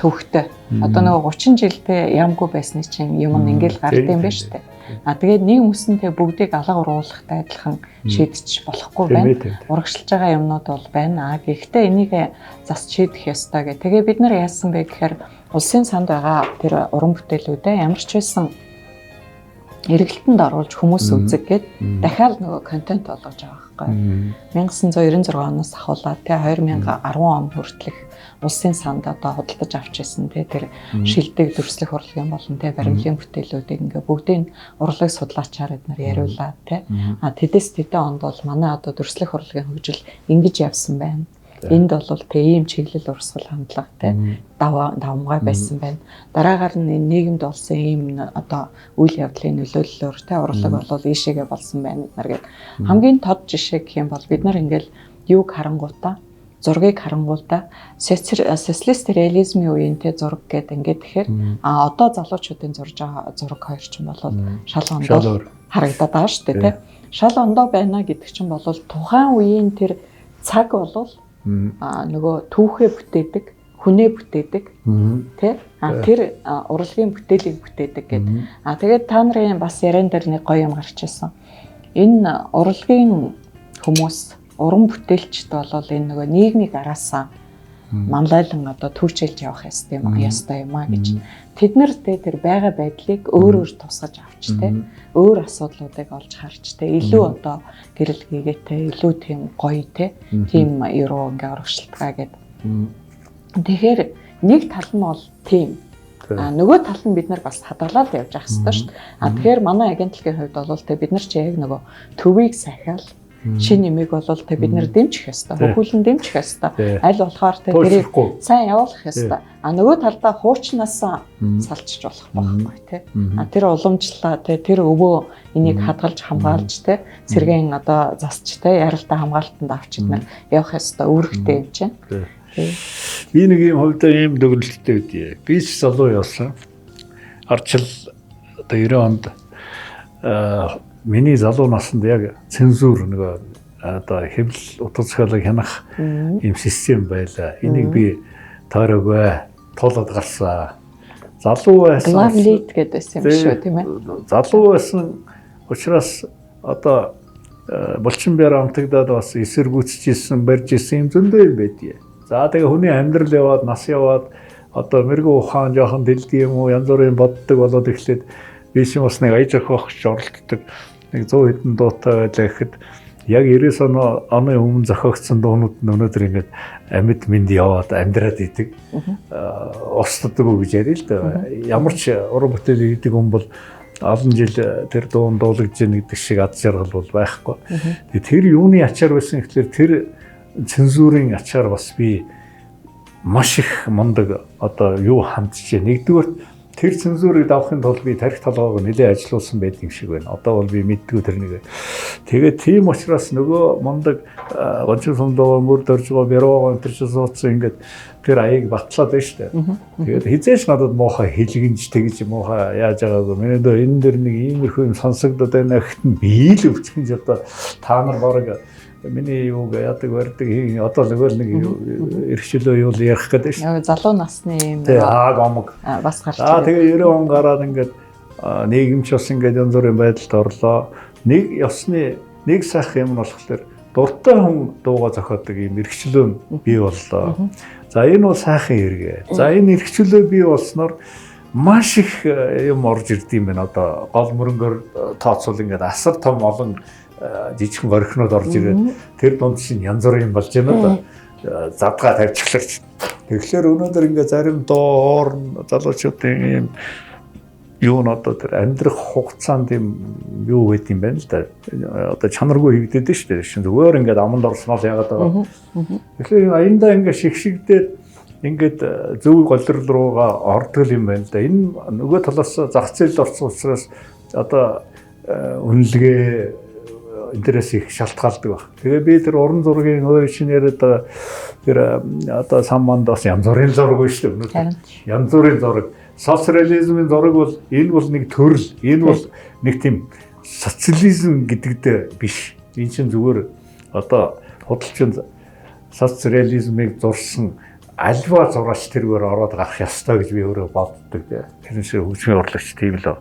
төвхтэй. Одоо нөгөө 30 жилдээ ямгүй байсны чинь юм ингээл гардыг юм байна шүү дээ. Тэгээд нэг хүмүүсэнтэй бүгдийг алга уруулахтай адилхан шийдэж болохгүй байна. Урагшилж байгаа юмнууд бол байна. Гэхдээ энийг зас шийдэх ёстой гэх. Тэгээ бид нар яасан бэ гэхээр улсын санд байгаа тэр уран бүтээлүүдээ ямар ч байсан эргэлтэнд оруулж хүмүүс үзэг гээд дахиад нөгөө контент болгож байгаа байхгүй. 1996 оноос ахуулаад тэ 2010 он хүртэлх улсын санд одоо худалдаж авч ирсэн тэр шилдэг дүрслэх урлагийн болон тэ баримлын бүтээлүүдийг ингээ бүгдийг урлаг судлаачаар эднэр яриулаад тэ тэдэс тэдэн онд бол манай одоо дүрслэх урлагийн хөгжил ингэж явсан байна. Энд бол тэ ийм чиглэл урсгал хандлага тэ давмгай байсан байна. Дараагаар нь нийгэмд болсон ийм одоо үйл явдлын нөлөөллөөр тэ урлаг бол ийшээгээ болсон байна гэдэг. Хамгийн тод жишээ гэх юм бол бид нар ингээл юуг харангуутаа зургийг харангуутаа социалист реализмын үеийн тэ зураг гэдэг ингээд тэгэхээр одоо залуучуудын зурж байгаа зураг хоёр ч юм бол шал ондоо харагдаад байгаа шүү дээ тэ. Шал ондоо байна гэдэг чинь бол тухайн үеийн тэр цаг бол нөгөө түүхээ бүтээдэг, хүнээ бүтээдэг тий тэр урлагийн бүтээлийг бүтээдэг гэдэг. Тэгээд та нарын бас яран дээр нэг гоё юм гарч ирсэн. Энэ урлагийн хүмүүс уран бүтээлчд бол энэ нөгөө нийгмийг араасаа манлайлан одоо түүчилж явах ёстой юм аа гэж. Тэд нартэй тэр байгаа байдлыг өөр тусгаж авч тэ өөр асуудлуудыг олж харж тэ илүү одоо гэрэл хийгээтэй илүү тийм гоё тэ тийм ерөө ингээ урагшилтгаа гэдэг. Тэгэхээр нэг тал нь бол тийм нөгөө тал нь бид нар бас хадгалаад явж явах хэрэгтэй шүү дээ. Тэгэхээр манай агентлагийн хувьд бол тэ бид нар ч яг нөгөө төвийг сахиал шинэ нэмийг бол тэ бид нар дэмжих ёстой. Хөхүүлэн дэмжих ёстой. Аль болохоор тэ тэрийг сайн явуулах ёстой. Нөгөө талдаа хуучнаас салчиж болох байхгүй тий. Тэр уламжлалаа тэр өвөө энийг хадгалж хамгаалж тий сэргийн одоо засч тий яралтай хамгаалтанд авч идмээр явах ёстой үүрэгтэй юм чинь. Би нэг юм хувьдаа ийм дүгнэлттэй үгүй. Би ч залуу явсан. Арчил одоо 90 онд миний залуу наснд яг цензур нөгөө одоо хэвлэл утга зохиолыг хянах юм систем байлаа. Энийг би тойроггүй тулаад гарсан. Залуу байсан. Лавлит гэдээс юм шүү тийм ээ. Залуу байсан учраас одоо булчин бяр амтагдаад бас эсэргүүцчихсэн, барьж исэн юм зөндөө юм байдгийг. За тэгээ хүний амьдрал яваад, нас яваад одоо мэрэгүү ухаан жоохон дэлдэг юм уу, янз бүрийн боддог болоод эхлээд би ч бас нэг аяж охиж оролддог. Нэг 100 хэдэн дуутай байлаа гэхэд яг 90 оны өмнө зохиогдсон дуунууд нь өнөөдөр ингээд амьд мэнд яваад амьдраад идэг. Устдаг уу гэж ярил л да. Ямар ч уран бүтээл хийдэг хүн бол олон жил тэр дуун дуулагдж яах гэдэг шиг ад жаргал бол байхгүй. Тэр юуны ачаар байсан гэхэлэр тэр цензурын ачаар бас би маш их мундаг одоо юу хандж байна. Нэгдүгээр тэр цензурыг давахын тулд би тарих толгойг нэлээд ажилуулсан байдаг юм шиг байна. Одоо бол би мэддэггүй тэрнийг. Тэгээд тийм учраас нөгөө мундаг гончин сумдоо мөр дөрж байгаа бяроо энэ ч суудсан ингээд тэр аяыг батлаад байна шүү дээ. Тэгээд хизээш надад муухай хэлгэнж тэгж муухай яаж байгаагүй. Миний дөө энэ дэр нэг иймэрхүү юм сонсогдоод байна гэхэд би л өвчгөнж одоо та нар бараг миний юуг яадаг барьдаг одоо л нэг эрхчлөө юу ярих гэдэг шүү. Залуу насны юм гомог бас гарч. Тэгээ 90 он гараад ингээд нийгэмч бас ингээд янз бүрийн байдалд орлоо. Нэг ёсны нэг сайхан юм болохоор дуртай хүн дууга зохиодог юм эрхчлөө бий боллоо. За энэ бол сайхан хэрэгэ. За энэ эрхчлөө бий болсноор маш их юм орж ирд юм байна. Одоо гол мөрөнгөөр тооцвол ингээд асар том олон жижигхэн горхинууд орж ирээд тэр дунд чинь янз бүрийн болж байна да. Задгаа тавьчихлагч Тэгэхээр өнөөдөр ингээ зарим доор залуучуудын ийм юу н одоо тэр амьдрах хугацаанд юм юу байд юм байна л да. Одоо чанаргүй хийгдээд шүү дээ. Шин зүгээр ингээд аманд орсноо яагаад байгаа. Тэгэхээр аяндаа ингээ шигшигдээд ингээд зөв голрол руугаа ордог юм байна л да. Энэ нөгөө талаас зах зээлд орсон учраас одоо үнэлгээ интерес их шалтгаалдаг баг. Тэгээ би тэр уран зургийн өөр шинээр тэр одоо самманд бас янз бүрийн зураг байна шүү дээ. Янз бүрийн зураг. Социализмын зураг бол энэ бол нэг төрөл, энэ бол нэг тийм социализм гэдэгтэй биш. Энэ чинь зүгээр одоо худалчин социализмыг зурсан альва зураач тэргээр ороод гарах ёстой гэж би өөрөө боддог. Тэр шиг хөгжмийн урлагч тийм л.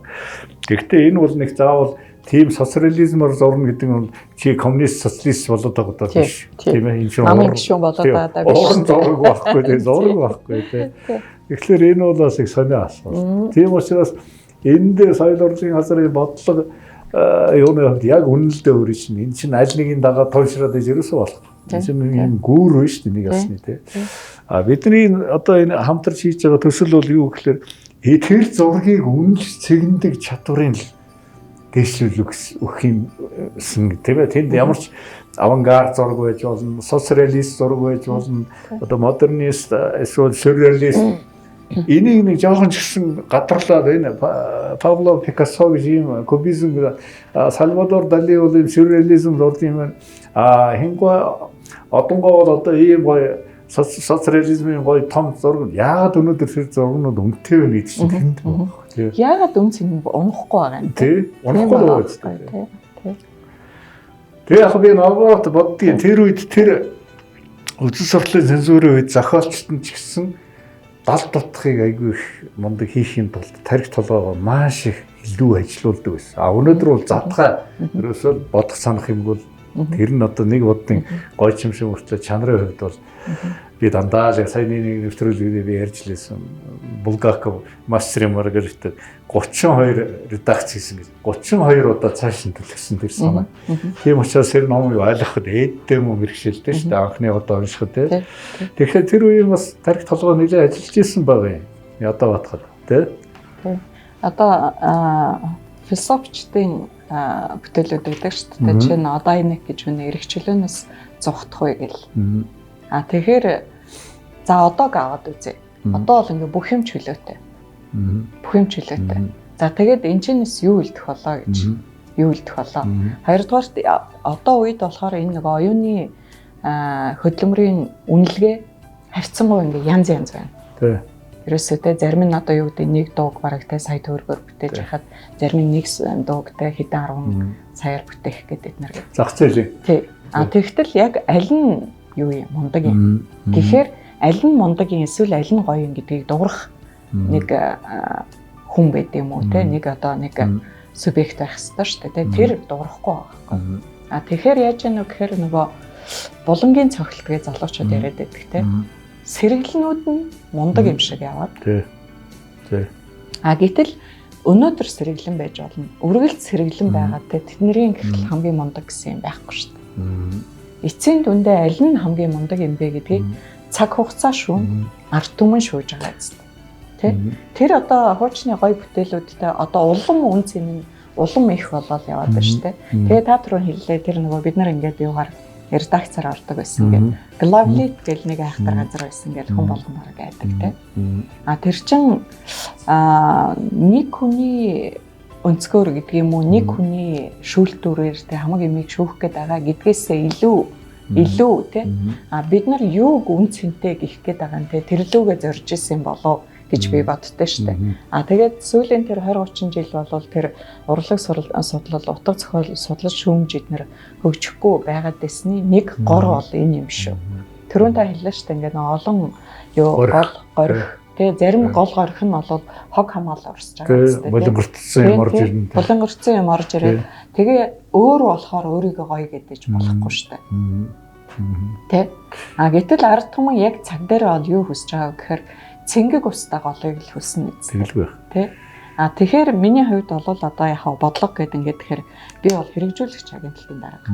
Гэхдээ энэ бол нэг заавал тийм социализмор зурна гэдэг нь чи коммунист социалист болоод байгаа даа биш. Тийм ээ энэ чинь намын гишүүн болоод байгаа биш. Зураг байхгүй тийм зураг байхгүй тийм. Тэгэхээр энэ бол бас их сонио асуулт. Тийм учраас энэ дээр соёл урлагийн газрын бодлого юуны хувьд яг үнэлдэ өөр чинь энэ чинь аль нэгний дагаад тойшроод иж ерөөсөө болох. Энэ чинь юм гүүр вэ шүү дээ нэг ясны тийм. Бидний одоо энэ хамтарч хийж байгаа төсөл бол юу гэхээр тэр зургийг үнэлж цэгндэг чадварыг дэвшүүлэх юмсэн тийм ээ. Тэнд ямар ч авангард зураг байж болно, социалист зураг байж болно, одоо модернист эсвэл сюрреалист энийг нэг жоохон ч гэсэн гадарлаад энэ Пабло Пикассо гэж юм, кубизм, Сальвадор Дали бол юм сюрреализм зурд юм байна. Хингуа одонгоо бол одоо ийм гоё социализмын гоё том зураг яагаад өнөөдөр тэр зургууд үнэтэй вэ гэж тэнд байна. Яагаад үнц юм унахгүй байгаа юм тий? Унахгүй байгаа үү? Тэгээ яг би нааварт боддгийн тэр үед тэр үзэл суртлын цензурын үед зохиолчт нь ч гэсэн дал дутхыг айгүй их мундаг хийхийн тулд тарих толгойгоо маш их илүү ажилуулдаг байсан. Өнөөдөр бол задгаа ерөөсөө бодох санах юм бол тэр нь одоо нэг боддын гой чимшиг мөртлөө чанарын хувьд бол би дандаа л саяны нэг нэвтрүүлгээр би ярьж лээсэн Булгаков Мастер Маргарита 32 редакц хийсэн гэж 32 удаа цааш нь төлөвсөн тэр санаа. Тийм учраас тэр номыг ойлгоход ээдтэй юм мэрэгшэлтэй шүү дээ анхны удаа уншихад тийм. Тэгэхээр тэр үеийн бас тарих толгой нэлээд ажиллаж исэн байгаа юм. Одоо батхад тийм. Одоо философичдын бүтээлүүд байдаг шүү дээ. Жишээ нь одоо энэ гэж үнэ эрх чөлөөнөөс зугтах вэ гэл. Тэгэхээр за одог аваад үзье. Одоо бол ингээ бүх юм чөлөөтэй. Бүх юм чөлөөтэй. За тэгээд энэчнээс юу илдэх болоо гэж. Юу илдэх болоо. Хоёрдугаарт одоо үед болохоор энэ нэг оюуны хөдөлмөрийн үнэлгээ харьцангуй ингээ янз байна. Тий. Ерөөсөө те зарим нь одоо юу гэдэг нэг дууг бараг те сая төгрөгөөр бүтээж хахад зарим нь нэг дууг те хэдэн 10 саяар бүтээх гэдэг нар. Зах зээл. Тий. Тэгтэл яг аль нь юу юм мундаг юм. Тэгэхээр аль нь мундаг юм эсвэл аль нь гоё юм гэдгийг дуурах нэг хүн байд юм уу те нэг одоо нэг субъект байх хэрэгтэй шүү дээ. Тэр дуурахгүй байгаа. Тэгэхээр яаж яах вэ гэхээр нөгөө булангийн цогцолтгээ залуучууд яриад байдаг те. Сэргэлнүүд нь мундаг юм шиг яваад. Тий. Гэтэл өнөөдөр сэргэлэн байж болно. Үргэлж сэргэлэн байгаад те тэдний гэхэл хамгийн мундаг гэсэн юм байхгүй шүү дээ. Эцсийн дүндээ аль нь хамгийн мундаг юм бэ гэдгийг цаг хугацаа шүүн ард түмэн шүүж байгаа зү. Тэ? Тэр одоо хуучны гоё бүтээлүүдтэй одоо улам үн цэн нь улам их болоод яваад байна шүү дээ. Тэгээ та түрүү хэллээ тэр нөгөө бид нар ингээд юугаар редакцаар ордог байсан гэдэг. Globlit гэл нэг айхтар газар байсан гэж хүн болгон бараг айдаг тэ. Тэр чин нэг хүний өнцгөр гэдэг юм уу нэг хүний шүүлтүүрээр тэ хамаг юмыг шүүх гээд байгаа гэдгээсээ илүү тэ бид нар юуг үн цэнтэй гих гээд байгаа юм тэ тэрлүүгээ зорж исэн болов гэж би боддоо штэ. Тэгээд сүүлийн тэр 20 30 жил болвол тэр урлаг судлал утга зохиол судлаж шүүмж эднэр хөгжихгүй байгаад дэсний нэг гор бол энэ юм шүү. Түрүүн та хэллээ штэ ингээд олон гол горих тэгээ зарим гол горих нь бол хог хамгаалал урсж байгаа юм штэ. Болонгорцсон юм орж ирнэ. Болонгорцсон юм орж ирээд тэгээ өөр болохоор өөрийгөө гоё гэдэж болохгүй штэ. Тэ гэтэл ард түмэн яг цаг дээр бол юу хүсэж байгаа гэхээр цэнгэг устдаа голыг л хүснэ гэдэг. Тэ. Тэгэхээр миний хувьд бол одоо яхаа бодлого гэдэг ингээд тэгэхээр би бол хэрэгжүүлэгч агентлагийн дарга.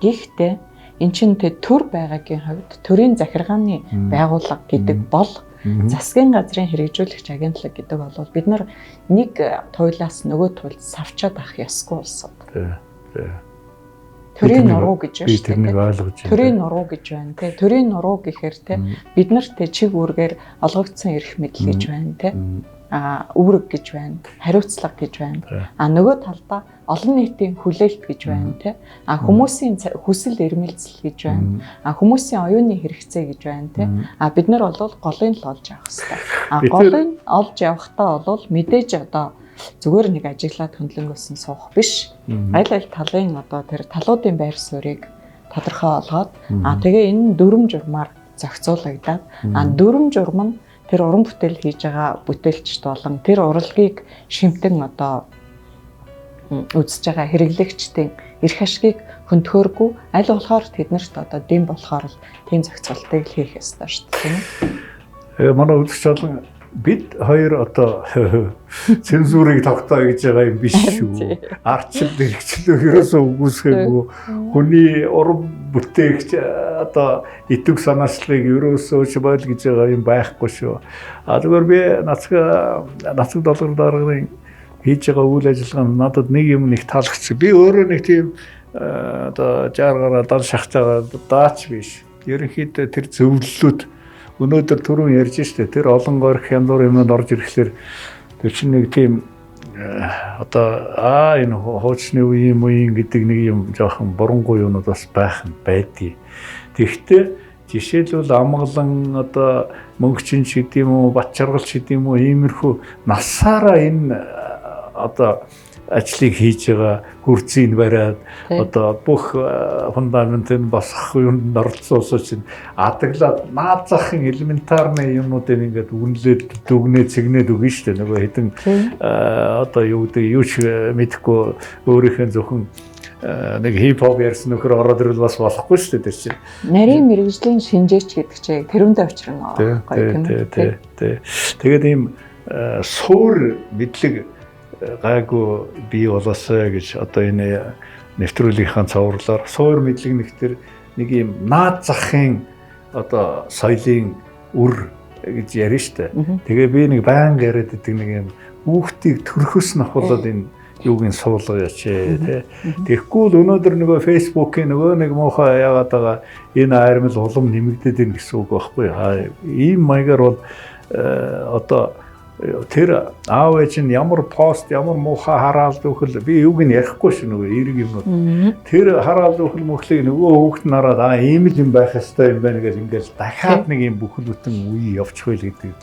Гэхдээ эн чинь төр байгаагийн хувьд төрийн захиргааны байгууллага гэдэг бол засгийн газрын хэрэгжүүлэгч агентлаг гэдэг бол бид нар нэг туйлаас нөгөө туйлд савчаад авах ёсгүй улсууд. Төрийн нуруу гэж байна шүү дээ. Төрийн нуруу гэж байна тий. Төрийн нуруу гэхээр тий бид нарт чиг үүргээр олгогдсон эрх мэдэл гэж байна тий. Үүрэг гэж байна, хариуцлага гэж байна. Нөгөө талдаа олон нийтийн хүлээлт гэж байна тий. Хүмүүсийн хүсэл эрмэлзэл гэж байна. Хүмүүсийн оюуны хэрэгцээ гэж байна тий. Бид нар бол голыг л олж авах хэрэгтэй. Голыг олж явахдаа бол мэдээж одоо зүгээр нэг ажиглаад хөндлөнгөөсөн суух биш. Аль аль талын одоо тэр талуудын байр суурийг тодорхой олгоод тэгээ энэ дүрм журмаар зохицуулагдаад дүрм журм нь тэр уран бүтээл хийж байгаа бүтээлчд болон тэр урлагийг шимтэн одоо үзэж байгаа хэрэглэгчдийн эрх ашгийг хөнтгөөргүй аль болохоор тэднэрт одоо дэм болохоор л тийм зохицуултыг хийх ёстой шүү дээ. Манай үзэгч болон бид хоёр одоо цензурыг тогтоо гэж байгаа юм биш шүү. Арчил хэрэгчлөө ерөөсөө үгүйсгээгүй. Хүний уран бүтээгч одоо идэв санаачлалыг ерөөсөө бойл гэж байгаа юм байхгүй шүү. Зүгээр би нацаг доллар даргын хийж байгаа үйл ажиллагаа надад нэг юм нэг таалагдсан. Би өөрөө нэг тийм одоо 60 гаруй дан шахаж байгаа даач биш. Ерөнхийдөө тэр зөвлөлүүд өнөөдөр түрүүн ярьж штэ тэр олон горих янз бүрийн юмд орж ирэхлээр тэр чинь нэг тийм одоо энэ хуучны үеийн гэдэг нэг юм жоохон бурангүй юмуд бас байдгийг. Тэгэхдээ жишээлбэл амгалан одоо мөнгөчин ч гэдэг юм уу, бат жаргал ч гэдэг юм уу, иймэрхүү насаараа энэ одоо ажлыг хийж байгаа хурцыг бариад одоо бүх фундаментыг босгох юмд оролцуулсан чинь адаглаад наазахын элементарны юмнуудыг ингээд үнэлээд дүгнээ цэгнээд өгнө шүү дээ. Нөгөө хэдэн одоо юу гэдэг юу ч мэдэхгүй өөрийнхөө зөвхөн нэг хип хоп ярьсан нөхөр ороод ирвэл бас болохгүй шүү дээ тэр чинь. Нарийн мэрэгжлийн шинжээч гэдэг чинь тэрүүндээ очрно гоё тийм. Тэгээд ийм суур мэдлэг гайгүй бий болоосой гэж одоо энэ нэвтрүүлгийнхаа цовруулаар суур мэдлэг нэгтэр нэг юм наад захын одоо соёлын үр гэж ярина штэ. Тэгээ би нэг баян яриад байдаг нэг юм хүүхдийг төрөхөөс нь ахуулаад энэ юугийн суулгаяч тий. Тэгэхгүй л өнөөдөр нөгөө фэйсбүүкийн нөгөө нэг муухай яагаад байгаа энэ айрмал улам нэмэгдээд ийн гэсэн үг байхгүй. Ийм маягаар бол одоо тэр аав ээж нь ямар пост ямар муухай хараалд өгөл би юуг нь ярихгүй шүү нөгөө эерэг юмнууд тэр хараалд өгөл мөхлийг нөгөө хүүхэд нараад ийм л юм байх ёстой юм байна гэж ингээл дахиад нэг юм бүхэл бүтэн үе явчих байл гэдэг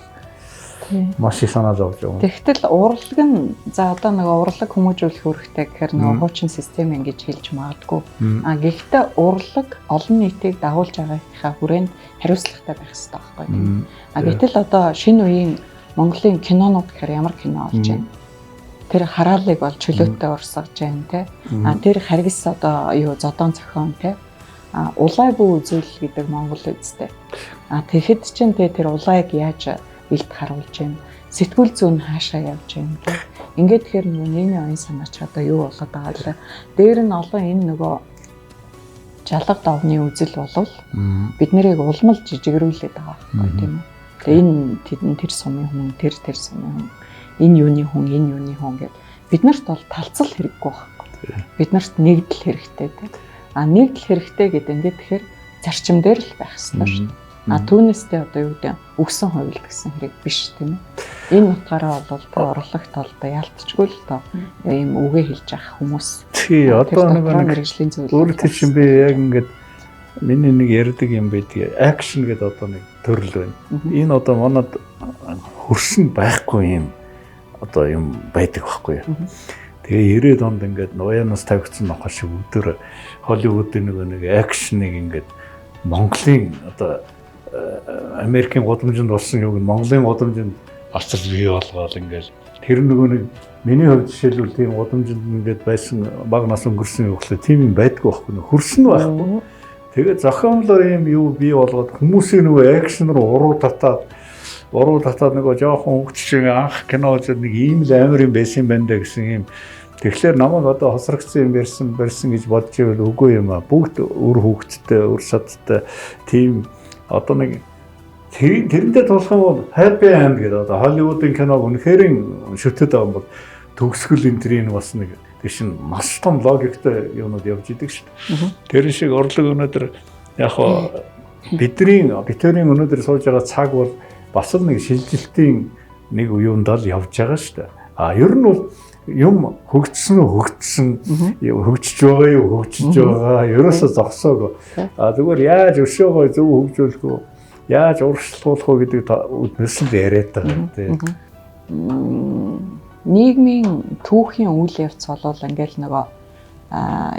маш их санаа зовж байгаа. Тэгтэл урлаг нь за одоо нөгөө урлаг хүмүүжүүлэх үүрэгтэй гэхээр нөгөө хуучин систем ингэж хэлж магадгүй. Гэхдээ урлаг олон нийтийг дагуулж байгаагийнхаа хүрээнд хариуцлагатай байх хэрэгтэй байхгүй тийм. Гэтэл одоо шинэ үеийн Монголын кинонууд гэхээр ямар кино болж байна? Тэр хараалыг бол чөлөөтэй урсгаж байна те. Тэр харгас одоо юу зодон зохион те. Улай бүү үзүүл гэдэг Монгол үстэй. Тэгэхэд чинь тэр улайг яаж илт харуулж байна? Сэтгүүл зүүн хаашаа явж байна те. Ингээд тэгэхээр нийгмийн оюун санаач одоо юу болоод байгаа вэ? Дээр нь олон энэ нөгөө жалга давны үзэл болвол бид нарыг улмал жижигрүүлээд байгаа байхгүй тийм үү? Энэ тэр сумын хүн, тэр сумын хүн, энэ юуны хүн, энэ юуны хүн гэдэг биднэрт бол талцал хэрэггүй байхгүй. Биднэрт нэгдэл хэрэгтэй тийм. Нэгдэл хэрэгтэй гэдэг ингээд тэгэхээр зарчим дээр л байх хэрэгтэй шүү дээ. Түүнээсээ одоо юу гэдэг өгсөн хувилт гэсэн хэрэг биш тийм ээ. Энэ утгаараа бол тэр орлогт толдоо ялтчгүй л доо ийм үгээ хэлж авах хүмүүс. Тий, одоо нэг мэрэгжлийн зүйл. Өөрөөр чинь би яг ингээд миний нэг ярьдаг юм байдаг. Акшн гэдэг одоо нэг төрөл байна. Энэ одоо манад хөрсөн байхгүй юм одоо юм байдаг байхгүй юу. Тэгээ 90-ад онд ингээд ноёноос тавигдсан нохоо шиг өдөр Холливуудын нэг акшныг ингээд Монголын одоо Америкийн гудамжинд болсон юуг нь Монголын гудамжинд очиж бий болгоол ингээд тэр нөгөө нэг миний хувьд жишээлбэл тийм гудамжинд ингээд байсан баг нас өнгөрсөн юм гэхлээр тийм юм байдгүй байхгүй хөрсөн байхгүй. Тэгээ зохиомлоор юм юу бий болгоод хүмүүсийн нөгөө акшн руу уруу татаад нөгөө жоохон хөвгчшиг анх кино үзээд нэг ийм л амар юм байсан юм байна да гэсэн юм Тэгэхээр намайг одоо хосрогдсон юм барьсан гэж бодож ивэл үгүй юм аа. Бүгд үр хөвгттэй, үр шаттай тийм одоо нэг тэрэндээ тулах юм бол happy end гэдэг одоо Холливуудын киног үнэхээр шүтээд байгаа юм бол төгсгөл энтрийн бас нэг тийш маш том логиктэй юмуд явж идэг шүү дээ. Тэр шиг орлого өнөөдөр яг хоо бидний өнөөдөр сууж байгаа цаг бол бас л нэг шилжилтийн нэг юунд л явж байгаа шүү дээ. Ер нь бол юм хөгжсөн хөгжиж байгаа юу хөгжиж байгаа ерөөсө зогсоог. Зүгээр яаж өшөөгөө зөв хөгжүүлэх үү, яаж урагшлуулах уу гэдэг үднэс л яриад байгаа тийм. Нийгмийн түүхийн үйл явц болвол ингээл нөгөө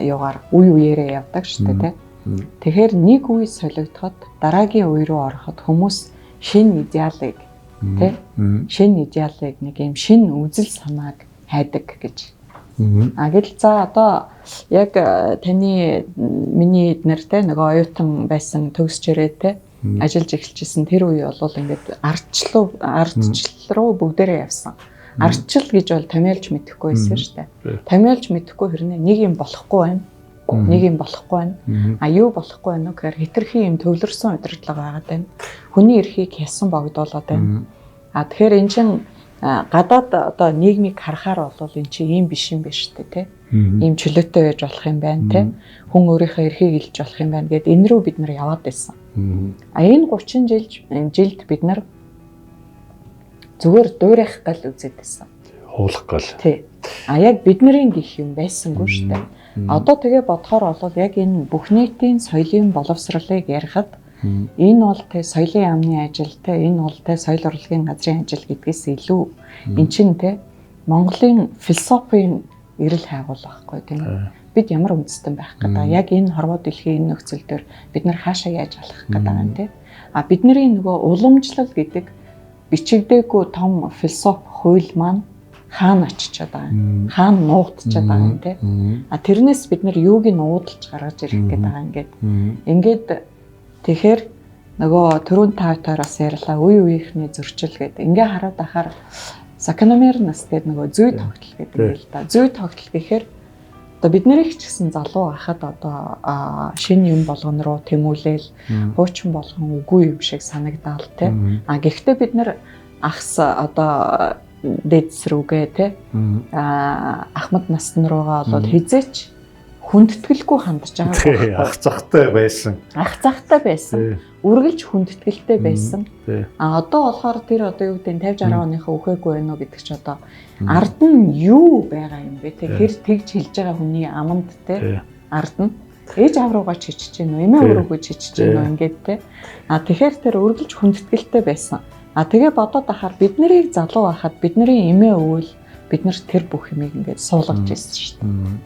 юугаар үе үеэрээ явдаг шүү дээ тийм. Тэгэхээр нэг үе солигдоход дараагийн үе рүү ороход хүмүүс шинэ идеалыг тийм шинэ идеалыг нэг юм шинэ үзэл санааг хайдаг гэж. Гэтэл за одоо яг таны миний эднэртэй нөгөө оюутан байсан төгсч ирээд те ажиллаж эхэлчихсэн тэр үе бол ингээд ардчил руу бүгдээрээ явсан. Ардчил гэж бол томьёолж мэдэхгүй байсан шүү дээ. Томьёолж мэдэхгүй хэрнээ нэг юм болохгүй байна. Нэг юм болохгүй байна. Юу болохгүй байна уу гэхээр хитрхи юм төвлөрсөн удирдлага байгаад байна. Хүний эрхийг хясан богдуулаад байна. Тэгэхээр эн чинь гадаад одоо нийгмийг харахаар бол эн чинь ийм биш юм биш үү те. Ийм чөлөөтэй байж болох юм байна те. Хүн өөрийнхөө эрхийг илж болох юм байна гэд энэ рүү бид нар яваад байсан. Энэ 30 жилд бид нар зүгээр дуурайх гал үзээд байсан. Хуулах гал. Тий. Яг бидний гих юм байсангүй шүү дээ. Одоо тэгээ бодохоор бол яг энэ бүх нийтийн соёлын боловсролыг ярихад энэ бол тэ соёлын яамны ажил тэ энэ бол тэ соёл урлагийн газрын ажил гэдгээс илүү эн чинь тэ Монголын философийн эрэл хайгуул байхгүй тийм ээ. Бид ямар үндэстэн байх гэдэг. Яг энэ хорвоо дэлхийн энэ нөхцөл дээр бид нар хаашаа яаж алхах гэдэг юм тийм. Бидний нөгөө уламжлал гэдэг бичигдээгүй том философи хууль маань хаана очичод байгаа юм. Хаана нуугдчихад байгаа юм тийм. Тэрнээс бид нар юуг нь уудалж гаргаж ирэх гэдэг байгаа ингээд тэгэхээр нөгөө түрүүн таараас ярьлаа үе үеийнхний зөрчил гэдэг. Ингээ хараад ахаар закономерность гэдэг нөгөө зүй тогтол гэдэг юм л да. Зүй тогтол гэхээр одоо бид нарыг ч гэсэн залуу байхад одоо шинэ юм болгон руу тэмүүлээл хуучин болгон үгүй юм шиг санагдаал те. Гэхдээ бид нар ахс одоо дэдсрүүгээ те. Ахмад насны руугаа бол хизээч хүндэтгэлгүй хандж байгаа. Ах захтай байсан. Ах захтай байсан. Үргэлж хүндэтгэлтэй байсан. Одоо болохоор тэр одоо юу гэдэг нь 50 60 оныхоо үхээгүй байна уу гэдэг чи одоо ард нь юу байгаа юм бэ те. Тэр тэгж хэлж байгаа хүний аманд те ард нь ээж аав руугаа чичиж гэнэ үү, эмээ өрөөгөө чичиж гэнэ үү ингээд те. Тэгэхээр тэр үргэлж хүндэтгэлтэй байсан. Тэгээ бодоод ахаар бид нарыг залуу байхад бидний эмээ өвөл бид нар тэр бүх юмыг ингээд суулгаж ирсэн шүү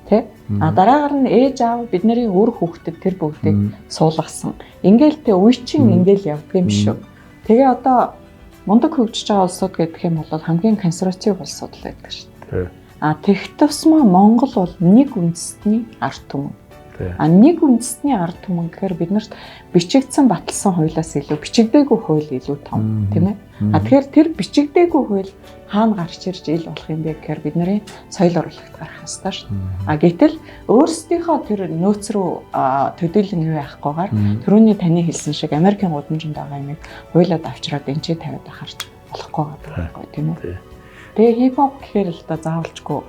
дээ. Тэ? Дараагаар нь ээж аав бидний үр хүүхдэд тэр бүгдийг суулгасан. Ингээл тэ үе чинь ингээл явдаг юм шүү. Тэгээ одоо мундаг хөгжиж байгаа улсууд гэдэг юм бол хамгийн консерватив улсууд л байдаг шүү дээ. Тэгх тусмаа Монгол бол нэг үндэстний ард түмэн. Нэг үндэстний ард түмэн гэхээр бид нарт бичигдсэн баталсан хуулиас илүү бичигдээгүй хууль илүү том тийм ээ. Тэгэхээр тэр бичигдээгүй хууль хаана гарч ирж ил болох юм бэ гэхээр бидний соёл урлагт гарах ёстой шүү дээ. Гэтэл өөрсдийнхөө тэр нөөц рүү төдийлөн юу яахгүйгээр түрүүний таны хэлсэн шиг Америкийн гудамжинд байгаа юмыг хуулиад авчраад энэ ч тавиад ахарч болохгүй байгаа тийм ээ. Тэгээ хипхоп гэхээр л да заавалчгүй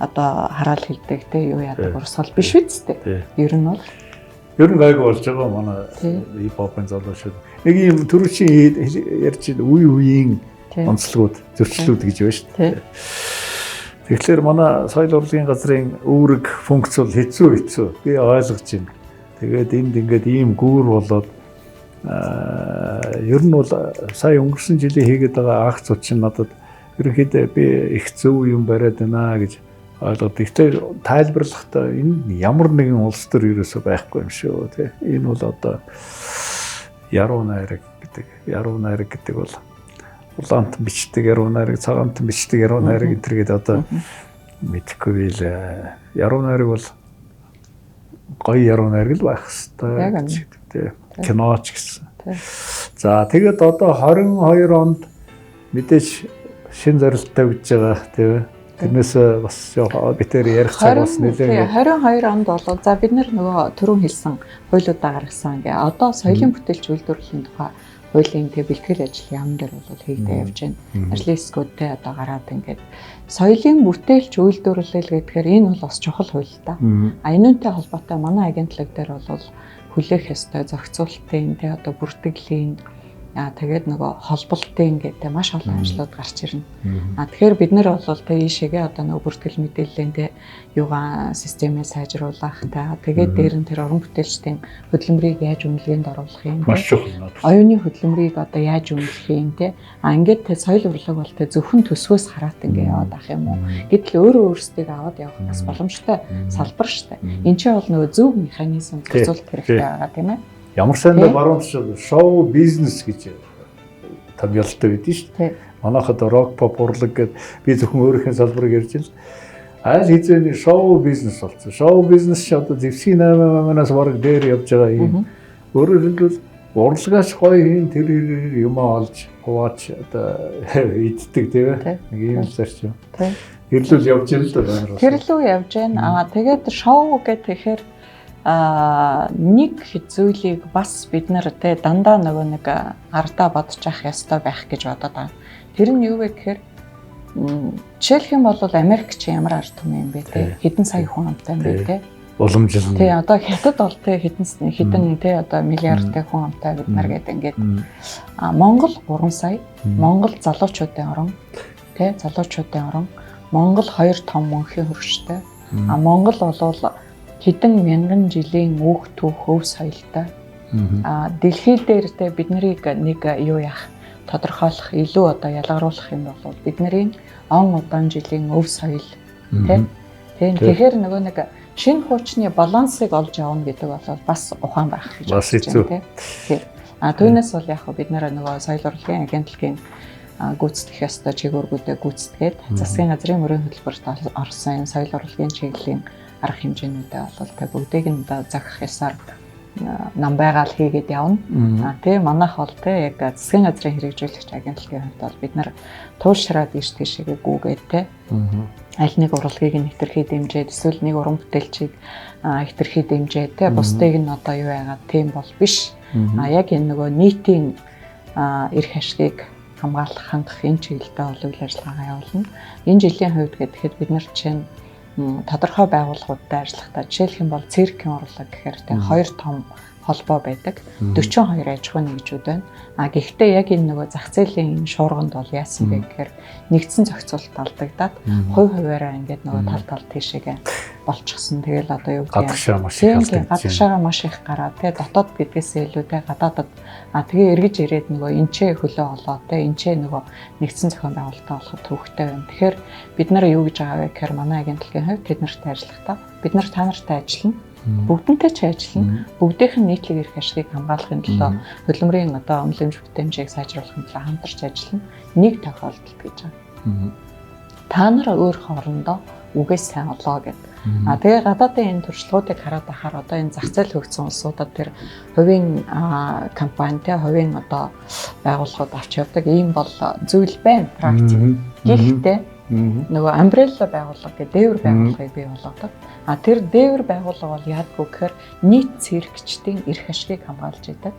одоо хараал хэлдэг те юу яадаг урсгал биш үсттэй. Ер нь бол гайгүй болж байгаа манай хипхопын залуучууд. Нэг юм түрүүчийн ярьж үе үеийн онцлогуд зөрчлүүд гэж байна шүү дээ. Тэгэхээр манай соёл урлагийн газрын үүрэг функц бол хэцүү би ойлгож байна. Тэгээд энд ингээд ийм гүүр болоод ер нь бол сая өнгөрсөн жилийн хийгээд байгаа анх цуц чинь надад ерөнхийдөө би их зөв юм бариад байна гэж ойлгоод ихтэй тайлбарлахдаа энэ ямар нэгэн улс төр ерөөсөө байхгүй юм шүү тий. Энэ бол одоо яруу найраг гэдэг бол улаант бичдэг яруу найраг, цагаант бичдэг яруу найраг гэдэргээд одоо мэдэхгүй л яруу найраг бол гоё яруу найраг л байх хэвээр тий. Киноч гэсэн. За тэгээд одоо 22 онд мэдээж шин зорилттой үж байгаа тий. Тэрнээс бас битээр ярих цаг бас нэлээд 22 онд бол за бид нөгөө түрүүн хэлсэн хуулиудаа гаргасан ингээ одоо соёлын бүтээлч үйлдвэрлэлийн тухай хуулийн бэлтгэл ажил яам дээр бол хийгдэж явж байна. Ажлын хэсгүүдтэй одоо гараад ингээд соёлын бүтээлч үйлдвэрлэл гэдгээр энэ бол бас чухал хууль та. Энүүнтэй холбоотой манай агентлаг дээр бол хүлээх ёстой зохицуултын одоо бүртгэлийн тэгээд нөгөө холболтын гэдэг маш олон ажлууд гарч ирнэ. Тэгэхээр бид нар бол ийшээгээ одоо нөгөө бүртгэл мэдээллийн юугаа системээ сайжруулах тэгээд дээр нь тэр уран бүтээлчдийн хөдөлмөрийг яаж үнэлгээнд оруулах юм маш чухал. оюуны хөдөлмөрийг одоо яаж үнэлэх юм ингээд соёл урлаг бол зөвхөн төсвөөс хараад ингээ яваад ах юм уу гэтэл өөрөө өөрсдөө аваад явах бас боломжтой салбар штэ. Энд чинь бол нөгөө зөв механизм зохицуулах хэрэгтэй байгаа тийм ээ. Ямар сандаа баруун шоу бизнес гэж томьёолтой байдэн шүү дээ. Манайхад рок поп урлаг гэдэг би зөвхөн өөрийнхөө салбарыг ярьж байна. Аль хэзээний шоу бизнес болсон. Шоу бизнес ч одоо зэвсгийн 8-8-аас бараг дээр явж байгаа юм. Өөрөөр хэлбэл урлагаас гоё хин тэр юм олж хувааж одоо иддэг тийм ээ. Нэг юм зарчим. Тэрлүүл явж байна л да. Тэрлүү явж байна. Тэгээд шоу гэхээр нэг зүйлийг бас бид нар дандаа нөгөө нэг ардаа бодож авах ёстой байх гэж бодоод байгаа. Тэр нь юу вэ гэхээр жишээлх юм бол Америк чи ямар ард түмэн юм бэ те хэдэн сая хүн амтай юм бэ те уламжлал. Тий одоо хятад бол хэдэн те одоо миллиардтай хүн амтай бид нар гэдэг ингээд Монгол 3 сая, Монгол залуучуудын орон те залуучуудын орон, Монгол 2 том мөнхийн хөрштэй. Монгол бол хэдэн мянган жилийн өв түүх өв соёлтой. Дэлхий дээр бид нарыг нэг юу яах тодорхойлох илүү одоо ялгаруулах юм бол бидний он удаан жилийн өв соёл тийм. Тэгэхээр нөгөө нэг шинэ хуучны балансыг олж авна гэдэг бол бас ухаан байх гэж байна тийм. Тэгэхээр түүнээс бол яг бид нэр нөгөө соёл урлагийн агентлагийн гүйцэтгэх ёстой чиглэлүүдээ гүйцэтгээд засгийн газрын мөрийн хөтөлбөрт орсон соёл урлагийн чиглэлийн арга хэмжээнүүдээ бол бүгдийг нь захих ёсоор нам байгаал хийгээд явна. Тэгээ манайх бол яг засгийн газрын хэрэгжүүлэгч агентлагийн хувьд бол бид нар туушраад ийш тийшээгээ гүгээд аль нэг урлагийг нь хэтэрхий дэмжиж эсвэл нэг уран бүтээлчийг хэтэрхий дэмжиж бусдыг нь одоо юу яагаад тийм бол биш. Яг энэ нөгөө нийтийн эрх ашгийг хамгаалах хангах энэ чиглэлдээ бол үйл ажиллагаа явуулна. Энэ жилийн хувьд гэхэд бид нар чинь тодорхой байгууллагуудтай ажиллахдаа жишээлх юм бол циркийн урлаг гэхээр хоёр том холбоо байдаг. 42 аж ахуйн нэгжүүд байна. Гэхдээ яг энэ нөгөө зах зээлийн шуурганд бол яасан бэ гэхээр нэгдсэн зохицуулалт алдагдаад хувь хуваараа ингээд нөгөө тал тийшээгээ болчихсон. Тэгэл одоо юу гэдэг гадагшаага маш их гараад дотоод гэдгээсээ илүү гадаадад тэгээ эргэж ирээд нөгөө энчээ хөлөө олоо энчээ нөгөө нэгдсэн зохион байгуулалтаа болоход төвөгтэй байна. Тэгэхээр бид нар юу гэж байгаа вэ гэхээр манай агентлагийн хувьд тэд нартай ажиллахдаа бид нар та нартай ажиллана. Бүгдэнтэй ч ажиллана. Бүгдийнх нь нийтлэг эрх ашгийг хамгаалахын төлөө хөдөлмөрийн одоо үнэлэмж бүтээмжийг сайжруулахын төлөө хамтарч ажиллана. Нэг тохиолдолд гэж байгаа. Та нар өөр хоорондоо үгээс сайн олоо гэдэг. Тэгээ гадаадын энэ туршлагуудыг хараад ахаар одоо энэ зах зээл хөгжсөн улсуудад тэр хувийн компанитай хувийн одоо байгууллагууд авч явдаг ийм бол зүйл байна практик. Гэхдээ нөгөө амбрелла байгууллага гэдэг дээвэр байгууллагыг бий болгодог. Тэр дээвэр байгууллага бол яадгүй гэхээр нийт цэрэгчдийн эрх ашгийг хамгаалж идэг.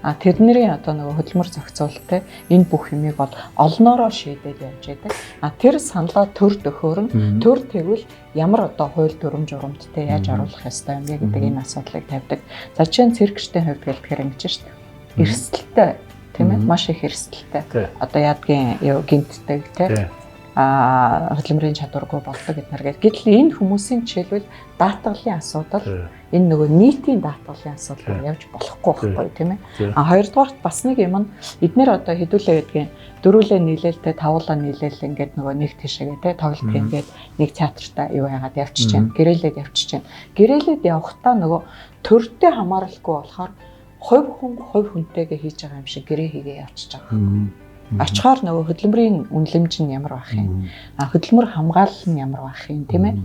Тэрнэрийн одоо нөгөө хөдөлмөр зохицуулалттай энэ бүх юмыг бол олноороо шийдээд явж идэг. Тэр саналаа төр дөхөөрн төр тэгвэл ямар одоо хууль дүрм журамттай яаж оруулах ёстой юм бэ гэдэг энэ асуудлыг тавьдаг. За жишээ нь цэрэгчдийн хувьд гэлтгэр ингэж шүү дээ. Эрсдэлтэй тийм ээ маш их эрсдэлтэй. Одоо яадгийн гинтдэг тийм хөдөлмөрийн чадваргүй болдог гэднэр гэтэл энэ хүмүүсийн жишээлбэл даатгалын асуудал энэ нөгөө нийтийн даатгалын асуудал явж болохгүй байхгүй тийм ээ. Хоёрдугаарт бас нэг юм нь эднэр одоо хэдүүлээ гэдгийг дөрүүлээ нийлээлтэй тавуулаа нийлээл ингээд нөгөө нэг тишээгээ те тоглолт хийгээд нэг театртаа юу яагаад явчихж байна. Гэрээлээд явчихж байна. Гэрээлээд явахдаа нөгөө төрөлтэй хамааралгүй болохоор хувь хүнтэйгээ хийж байгаа юм шиг гэрээ хийгээ явчихж байгаа. Очихоор нөгөө хөдөлмөрийн үнэлэмж нь ямар байх юм. Хөдөлмөр хамгаалал нь ямар байх юм тийм ээ.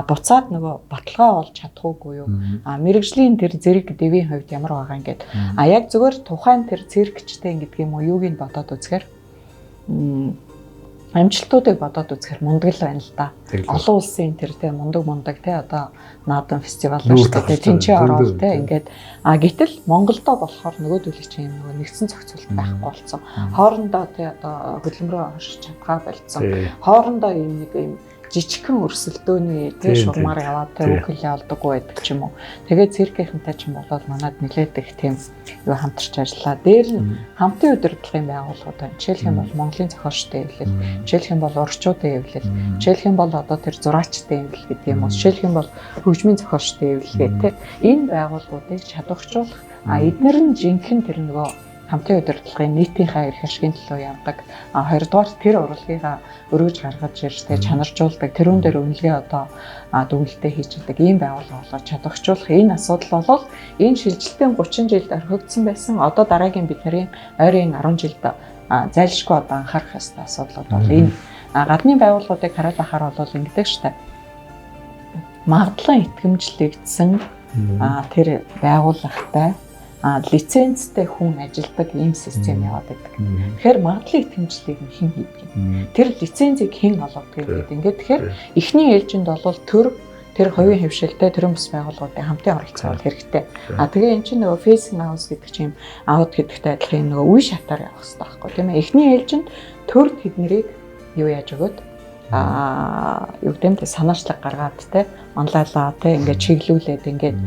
Буцаад нөгөө баталгаа олж чадахгүй юу. Мэргэжлийн тэр зэрэг дэвийн хувьд ямар байгаа юм гээд. Яг зүгээр тухайн тэр цэрэгчтэй гэдэг юм уу юуг нь бодоод үзэхээр амжилтуудыг бодоод үзэхээр мундаг л байна л да. Тэг л. Олон улсын тэр тэ мундаг те одоо наадам фестивал шүү дээ. Тэнцээ ороод те ингээд гэтэл Монголдо болохоор нөгөөдөлөг чинь нөгөө нэгдсэн зохицуулт байхгүй болсон. Хоорондоо те одоо хөдөлмөрөө оршиж чадгаа болцсон. Хоорондоо нэг юм жижигхэн өрсөлдөөний те шугамар яваад те үг хэлээ олдоггүй байдаг ч юм уу. Тэгээд циркийнхэнтэй ч юм болоод манад нилээд их тийм юу хамтарч ажиллаа. Дээр нь хамтын удирдлагын байгууллагууд байна. Жишээлх юм бол Монголын зохиолчтой эвлэл, жишээлх юм бол урчуудын эвлэл, жишээлх юм бол одоо тэр зураачдын эвлэл гэдэг юм уу. Жишээлх юм бол хөгжмийн зохиолчтой эвлэл те энэ байгууллагуудыг чадварчуулах эдгээр нь жинхэнэ тэр нөгөө хамтын удирдлагын нийтийнхээ эрх ашигын төлөө явдаг. Хоёрдугаар тэр урлагийнхаа өргөж гаргаж ирж тэ чанаржуулдаг. Тэрүүн дээр үнэлгээ одоо дүгнэлтээ хийж идэг ийм байгууллага болгож чадварчуулах энэ асуудал бол энэ шилжилтийн 30 жилд орхигдсон байсан. Одоо дараагийн бидний ойрын 10 жилд зайлшгүй одоо анхаарах ёстой асуудлууд бол энэ гадны байгууллагуудыг хараад ахаар бол ингэдэг штэ. Магадлан итгэмжлэгдсэн тэр байгууллагатай лицензтэй хүн ажилладаг ийм систем яваад байдаг. Тэгэхээр магадлалын итгэмжлэлийг хэн хийдэг юм? Тэр лицензийг хэн олгодог гэдэг. Ингээд тэгэхээр эхний ээлжинд бол тэр хувийн хөвшилтэй төрийн бас байгууллагуудын хамтын оролцоо хэрэгтэй. Тэгээ эн чинь нөгөө facing house гэдэг чинь out гэдэгтэй адилхан нөгөө үе шатаар явах хэрэгтэй байхгүй тийм ээ. Эхний ээлжинд төр тэднэрийг юу яаж өгöd юу гэмтэй санаачлаг гаргаад те манлайлаа те ингээд чиглүүлээд ингээд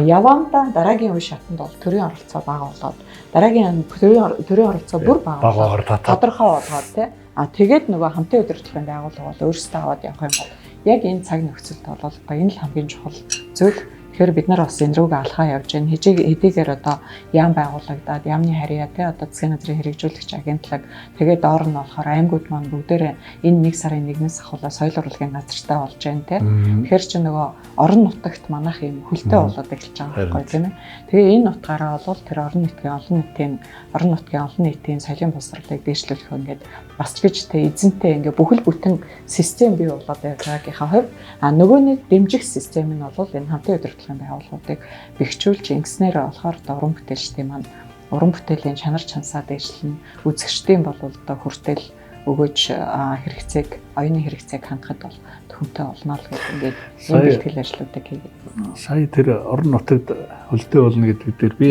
явандаа дараагийн үе шатанд бол төрийн оролцоо бага болоод дараагийн төрийн оролцоо бүр бага тодорхой болгоод те тэгээд нөгөө хамтын удирдлагын байгууллага бол өөрсдөө аваад явах юм бол яг энэ цаг нөхцөлд бол энэ л хамгийн чухал зүйл. Тэгэхээр бид нар бас энэ рүүгээ алхаа явж байна. Хэдийгээр одоо яам байгуулагдаад яамны харьяа те одоо засгийн газрын хэрэгжүүлэгч агентлаг тэгээд доор нь болохоор аймагуд маань бүгдээрээ энэ 1 сарын 1-ээс ахуулаад соёл урлагийн газартай болж байна те. Тэгэхээр чи нөгөө орон нутагт манайх юм хөлтэй болоод эхэлж байгаа байхгүй тийм ээ. Тэгээ энэ утгаараа бол тэр орон нутгийн олон нийтийн соёлын боловсролыг дэвшлүүлэх ингээд бас ч гэж те эзэнтэй ингээд бүхэл бүтэн систем бий болоод байгаагийнхаа хувьд нөгөө нэг дэмжих систем нь бол энэ хамтын удирдлагын байгууллагуудыг бэхжүүлж ингэснээр болохоор уран бүтээлчдийн маань уран бүтээлийн чанар чансаа дэвшлэн үзэгчдийн бол одоо хүртэл өгөөж хэрэгцээг оюуны хэрэгцээг хангахад бол төвөнтэй олно л гэдэг ингээд энэ бэлтгэл ажлуудыг хийгээд. Сая тэр орон нутагт хөлтэй болно гэдэг дээр би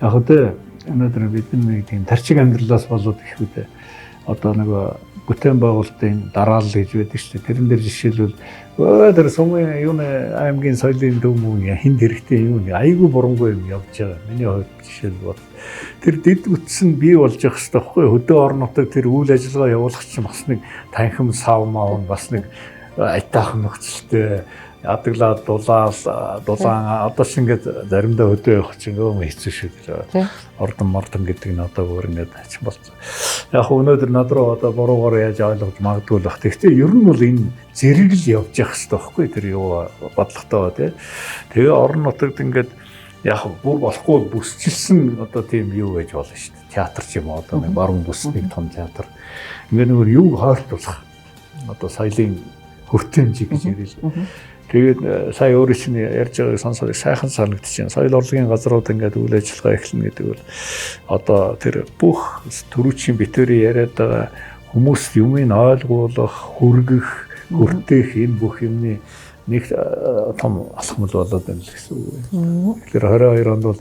яг одоо өнөөдөр бидний нэг тийм тарчиг амьдралаас болоод их үү одоо нөгөө бүтээн байгуулалтын дараалал гэж байдаг шүү дээ. Тэрэн дээр жишээлбэл тэр сумын юуны аймгийн соёлын төв мөн хинд хэрэгтэй юу айгүй бурангүй юм явж байгаа. Миний хувьд жишээлбэл тэр дэд үтс нь бий болж явах хэрэгтэй байхгүй хөдөө орон нутаг тэр үйл ажиллагаа явуулах чинь бас нэг танхим сав маав бас нэг айтаахан нөхцөлтэй ядаглаа дулаан одоо ч ингээд заримдаа хөдөө явах чинь өөм хэцүү шүү дээ. Ордон гэдэг нь одоо өөр ингээд ачин болсон. Яг өнөөдөр над руу одоо буруугаар яаж ойлгож магадгүй л бах. Гэхдээ ер нь бол энэ зэрэг л явж явах хэрэгтэй байхгүй тэр юу бодлоготой тий. Тэгээ орон нутагт ингээд яг бүр болохгүй бүсчилсэн одоо тийм юу байж болно шүү дээ. Театр ч юм уу одоо нэг баруун бүс нэг том театр. Ингээд нөгөө юуг хойшлуулах одоо соёлын хүртээмжийг гэж ярил. Тэгээд сая өөрөө чинь ярьж байгааг сонсоод сайхан санагдчихээн. Соёл урлагийн газрууд ингээд үйл ажиллагаа эхлэнэ гэдэг бол одоо тэр бүх төрүүчийн битүүрийн яриад байгаа хүмүүс юмыг ойлгуулах, хүргэх, хүртээх энэ бүх юмны нэг том алхмал болоод байна л гэсэн үг. Тэгэхээр 22 онд бол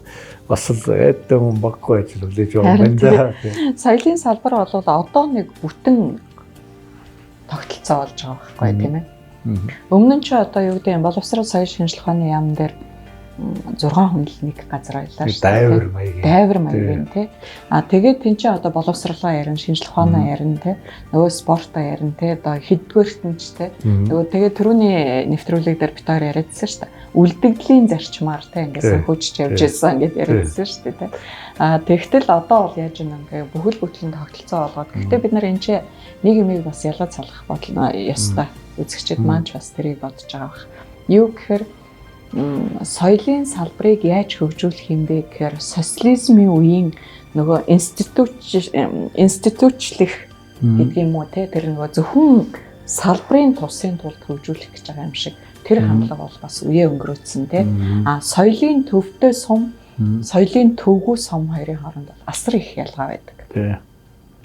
бас л айдтай хүн баггүй ажил хүлээж байгаа юм байна. Соёлын салбар бол одоо нэг бүтэн тогтолцоо болж байгаа байхгүй тийм ээ. Өмнө нь ч одоо юу гэдэг юм боловсрол соёл шинжилгээ ухааны яам дээр 6 хүн л нэг газар байлаа шүү дээ. Дайвар маягийн тий. Тэгээд тэн чинь одоо боловсролоо ярина, шинжилгээ ухаанаа ярина тий. Нөгөө спортоо ярина тий. Одоо хэддүгээрт нь ч тий. Нөгөө тэгээд түрүүний нэвтрүүлэг дээр битээр яриадсан шүү дээ. Үлдэгдлийн зарчмаар тий ингээс хөгжиж явж байсан гэдээ яриадсан шүү дээ тий. Тэгтэл одоо бол яаж юм ингээ бүхэл бүтэн тогтолцоо болгоод. Гэхдээ бид нар энэ чинь нэг юмыг бас ялгаж салгах бодлоо ёстой. Үзэгчид маань ч бас тэрийг бодож байгаа бах. Юу гэхээр соёлын салбарыг яаж хөгжүүлэх юм бэ гэхээр социализмын үеийн нөгөө институчлэх гэдэг юм уу те тэр нөгөө зөвхөн салбарын тусын тулд хөгжүүлэх гэж байгаа юм шиг тэр хандлага бол бас үе өнгөрөөцсөн те соёлын төвтэй сум соёлын төвгүй сум хоёрын хооронд асар их ялгаа байдаг.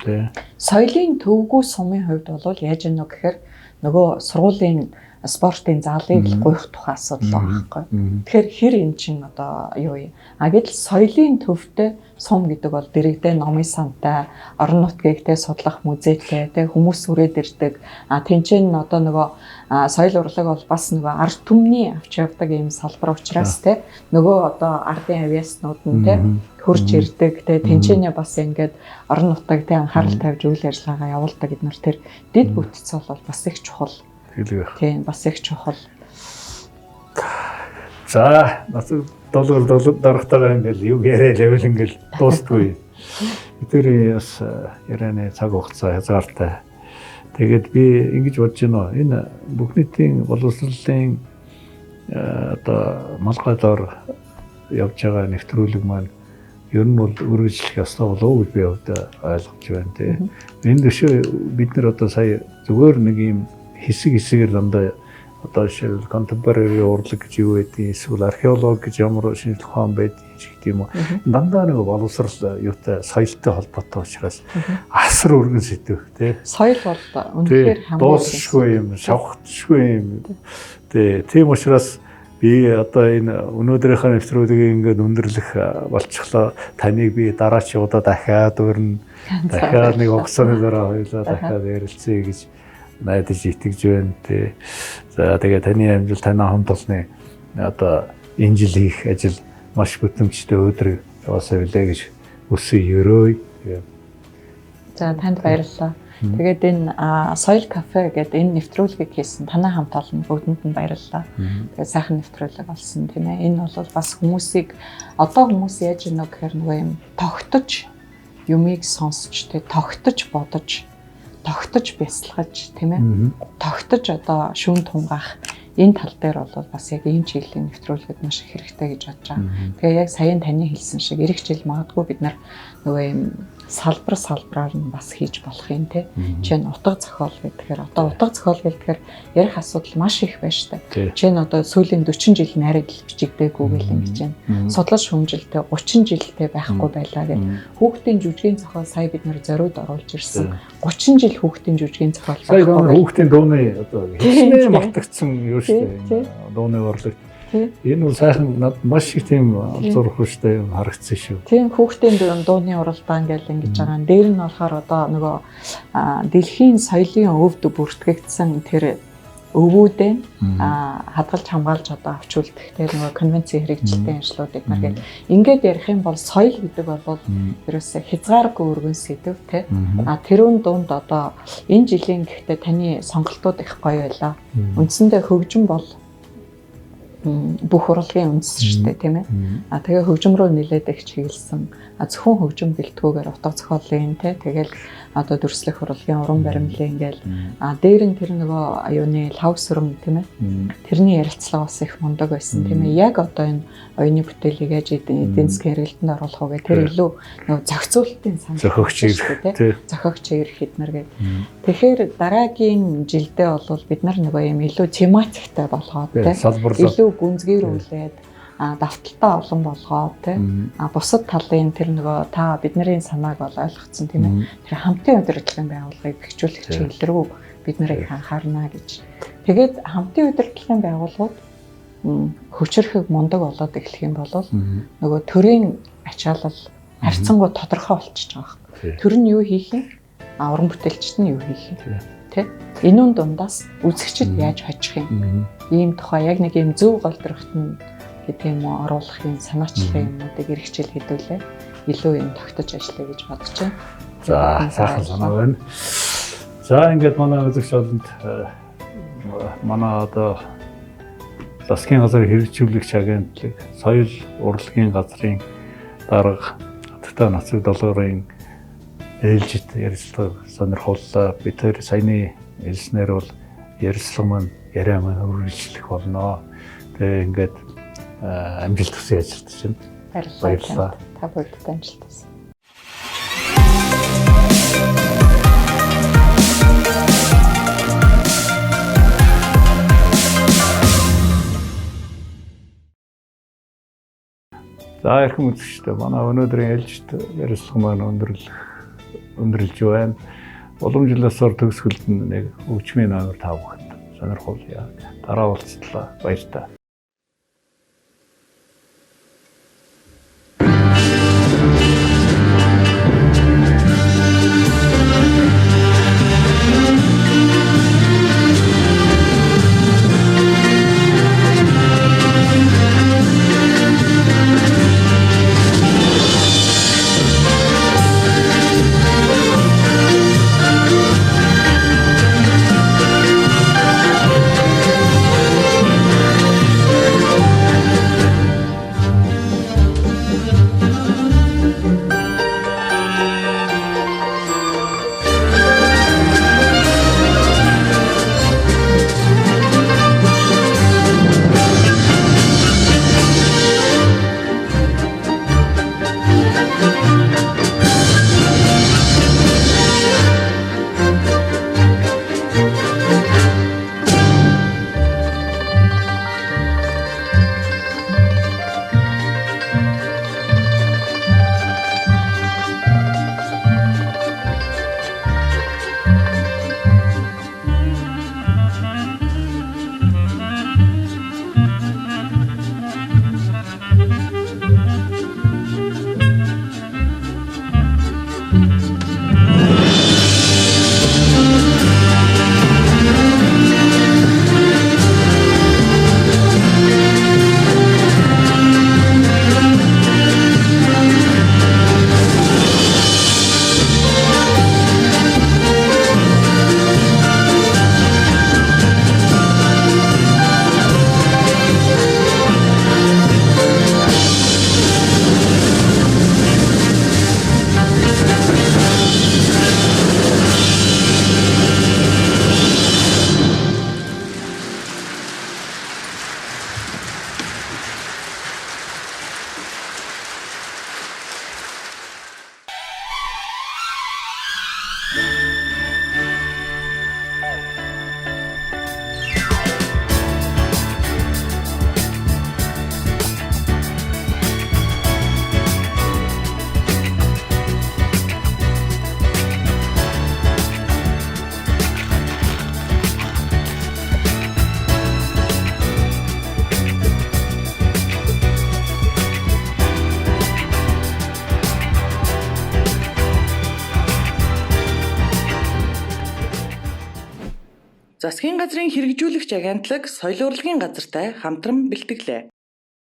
Тэ. Соёлын төвгүй сумын хувьд бол яаж яах вэ гэхээр нөгөө сургуулийн спортын залыг гуйх тухай асуудал байгаа байхгүй. Тэгэхээр хэр эн чинь одоо юу юм? Гэтэл соёлын төвтэй сум гэдэг бол дэрэгдээ номын сантай, орон нутгийг судлах музейтэй, хүмүүс үрээд ирдэг. Тэнцэн одоо нөгөө соёл урлаг бол бас нөгөө ард түмний авч явдаг ийм салбар учраас нөгөө одоо ардын авьяаснууд нь хурж ирдэг. Тэнцэнэ бас ингээд орон нутагт анхаарал тавьж үйл ажиллагаа явуулдаг гэднэр тэр дэд бүтц бол бас их чухал. Тийм бас их чухал. За нацаг доллар дарахтайгаа ингээл юу яриа левел ингээл дуустгүй. Бидний бас ярианы цаг хугацаа хязгаартай. Тэгээд би ингэж бодож байна. Энэ бүх нийтийн боловсролын одоо малгайлаар явж байгаа нэвтрүүлэг маань ер нь бол үргэлжлэх ёстой болов уу гэж би ойлгож байна тийм. Энэ дэшээ бид нар одоо сая зүгээр нэг юм хэсгээр дандаа одоо шил contemporary урлаг гэж юу байдгийг эсвэл археологи гэж ямар шинжлэх ухаан байдгийг гэдэг юм уу. Дандаа нэг боловсрал юутай соёлтой холбоотой учраас асар өргөн сэдв тий. Соёл бол үнэхээр хамгийн дуусахгүй юм, шавхтшгүй юм. Тийм учраас би одоо энэ өнөөдрийнхөө нэвтрүүлгийг ингээд өндөрлөх болчихлоо. Таныг би дараач удаа дахиад өрнө. Дахиад нэг угсааны дараа хоёулаа дахиад ярилцъя гэж найдаж итгэж байна тий. За тэгээ таны амжилт танай хамт олонны одоо энэ жил хийх ажил маш бүтэмжтэй өдрөг яваасаа билээ гэж өсөй. За танд баярлалаа. Тэгээд энэ соёл кафе гэдэг энэ нэвтрүүлгийг хийсэн танай хамт олон бүгдэнд нь баярлалаа. Тэгээд сайхан нэвтрүүлэг болсон тийм ээ. Энэ бол бас хүмүүсийг одоо хүмүүс яажийнэ гэхээр нөгөө юм тогтож юмыг сонсч тэ тогтож бодож тогтож бясалгаж тийм ээ. Тогтож одоо шүүн тунгаах энэ тал дээр бол бас яг ийм чиглэлийн нэвтрүүлгэд маш их хэрэгтэй гэж бодож байгаа. Тэгээ яг саяхан таны хэлсэн шиг эх жил магадгүй бид нар нөгөө юм салбараар нь бас хийж болох юм те. Жишээ нь утга зохиол гэхээр одоо утга зохиол гэхээр ярих асуудал маш их байна штэ. Жишээ нь одоо сүүлийн 40 жил нарийн бичигдээгүй гэл ингэж байна. Судлал шүүмжилтэй 30 жилдээ байхгүй байлаа гэх. Хүүхдийн жүжигийн зохиол сая бид нар зориуд оруулж ирсэн. 30 жил хүүхдийн жүжигийн зохиол байхгүй. Сая хүүхдийн дууны одоо хэлснээр мартагдсан юу штэ. Дууны урлаг. Энэ бол сайхан над маш их тийм зурхуштай юм харагдсан шүү. Тийм хүүхдийн дууны уралдаан гэж ингэж байгаа. Дээр нь болохоор одоо нөгөө дэлхийн соёлын өвд бүртгэгдсэн тэр өвүүдээ хадгалж хамгаалж одоо авч үлдэх тэр нөгөө конвенцийн хэрэгжилтийн ажлуудыг нар ингээд ярих юм бол соёл гэдэг бол ерөөсөө хязгааргүй өргөн сэдв те. Тэрүүн дунд одоо энэ жилийн гэхдээ таны сонголтууд их гоё байлаа. Үндсэндээ хөгжим бол бүх урлагийн үндэс шүү дээ тийм ээ. Тэгээ хөгжим рүү нэлээд их чиглэсэн. Зөвхөн хөгжим бэлтгүүгээр утга зохиолын тэгэл одоо дүрслэх урлагийн уран баримлын ингээл дээр нь тэр нөгөө аюуны лав сүрэн тийм ээ. Тэрний ярилцлага бас их мундаг байсан тийм ээ. Яг одоо энэ оюуны бүтээлийг яаж эдийн засгийн хэрэгэлтэнд оруулах вэ гэх тэр илүү нөгөө зохицуулалтын санал зохиогч тийм зохиогч ирэх эднэр гэдэг. Тэгэхээр дараагийн жилдээ бол бид нар нөгөө юм илүү тематиктай болгоод тийм илүү гүнзгийрүүлээд давталтай олон болгоод тийм бусад талын тэр нөгөө та бидний санааг бол ойлгоцсон тийм ээ. Тэр хамтын удирдлагын байгууллагыг бэхжүүлэх чиглэл рүү бид нарыг анхаарна гэж. Тэгээд хамтын удирдлагын байгууллагууд хүчрэх мундаг болоод эхлэх юм бол нөгөө төрийн ачаалал харьцангуй тодорхой болчихж байгаа юм. Төр нь юу хийх юм? Уран бүтээлчд нь юу хийх юм? Тэ? Энэ дундаас үзэгчд яаж хожих юм? Ийм тухай яг нэг юм зөв голдрохт нь гэдэг юм уу оруулахын санаачлалын юмнуудыг эргэжил хэдүүлээ. Илүү юм тогтож ажиллая гэж бодож байна. За сайхан санаа байна. За ингээд манай үзэгч олонд манай одоо засгийн газрын хэрэгжүүлэгч агентлаг, соёл урлагийн газрын дарга, Хатагтай нацаг долоорын ээлжид ярилцлага сонирхолтой. Бид тэр саяны хэлснээр бол ярилцлага маань яриа маань үргэлжлэх болно. Тэгээ ингээд амжилт хүсье ажилтж байна. Баярлалаа. Та бүхэнд амжилт хүсье. За эрхэм үзэгчдээ манай өнөөдрийн ээлжид ярилцлага маань өндөрлөх өндөрлж байна. Уламжлалсаар төгсгөлд нь нэг өвчмийн номер 5 гэхэд сонирхолтой. Дараа уулзлаа. Баярлалаа. Засгийн газрын хэрэгжүүлэгч агентлаг соёл урлагийн газартай хамтран бэлтгэлээ.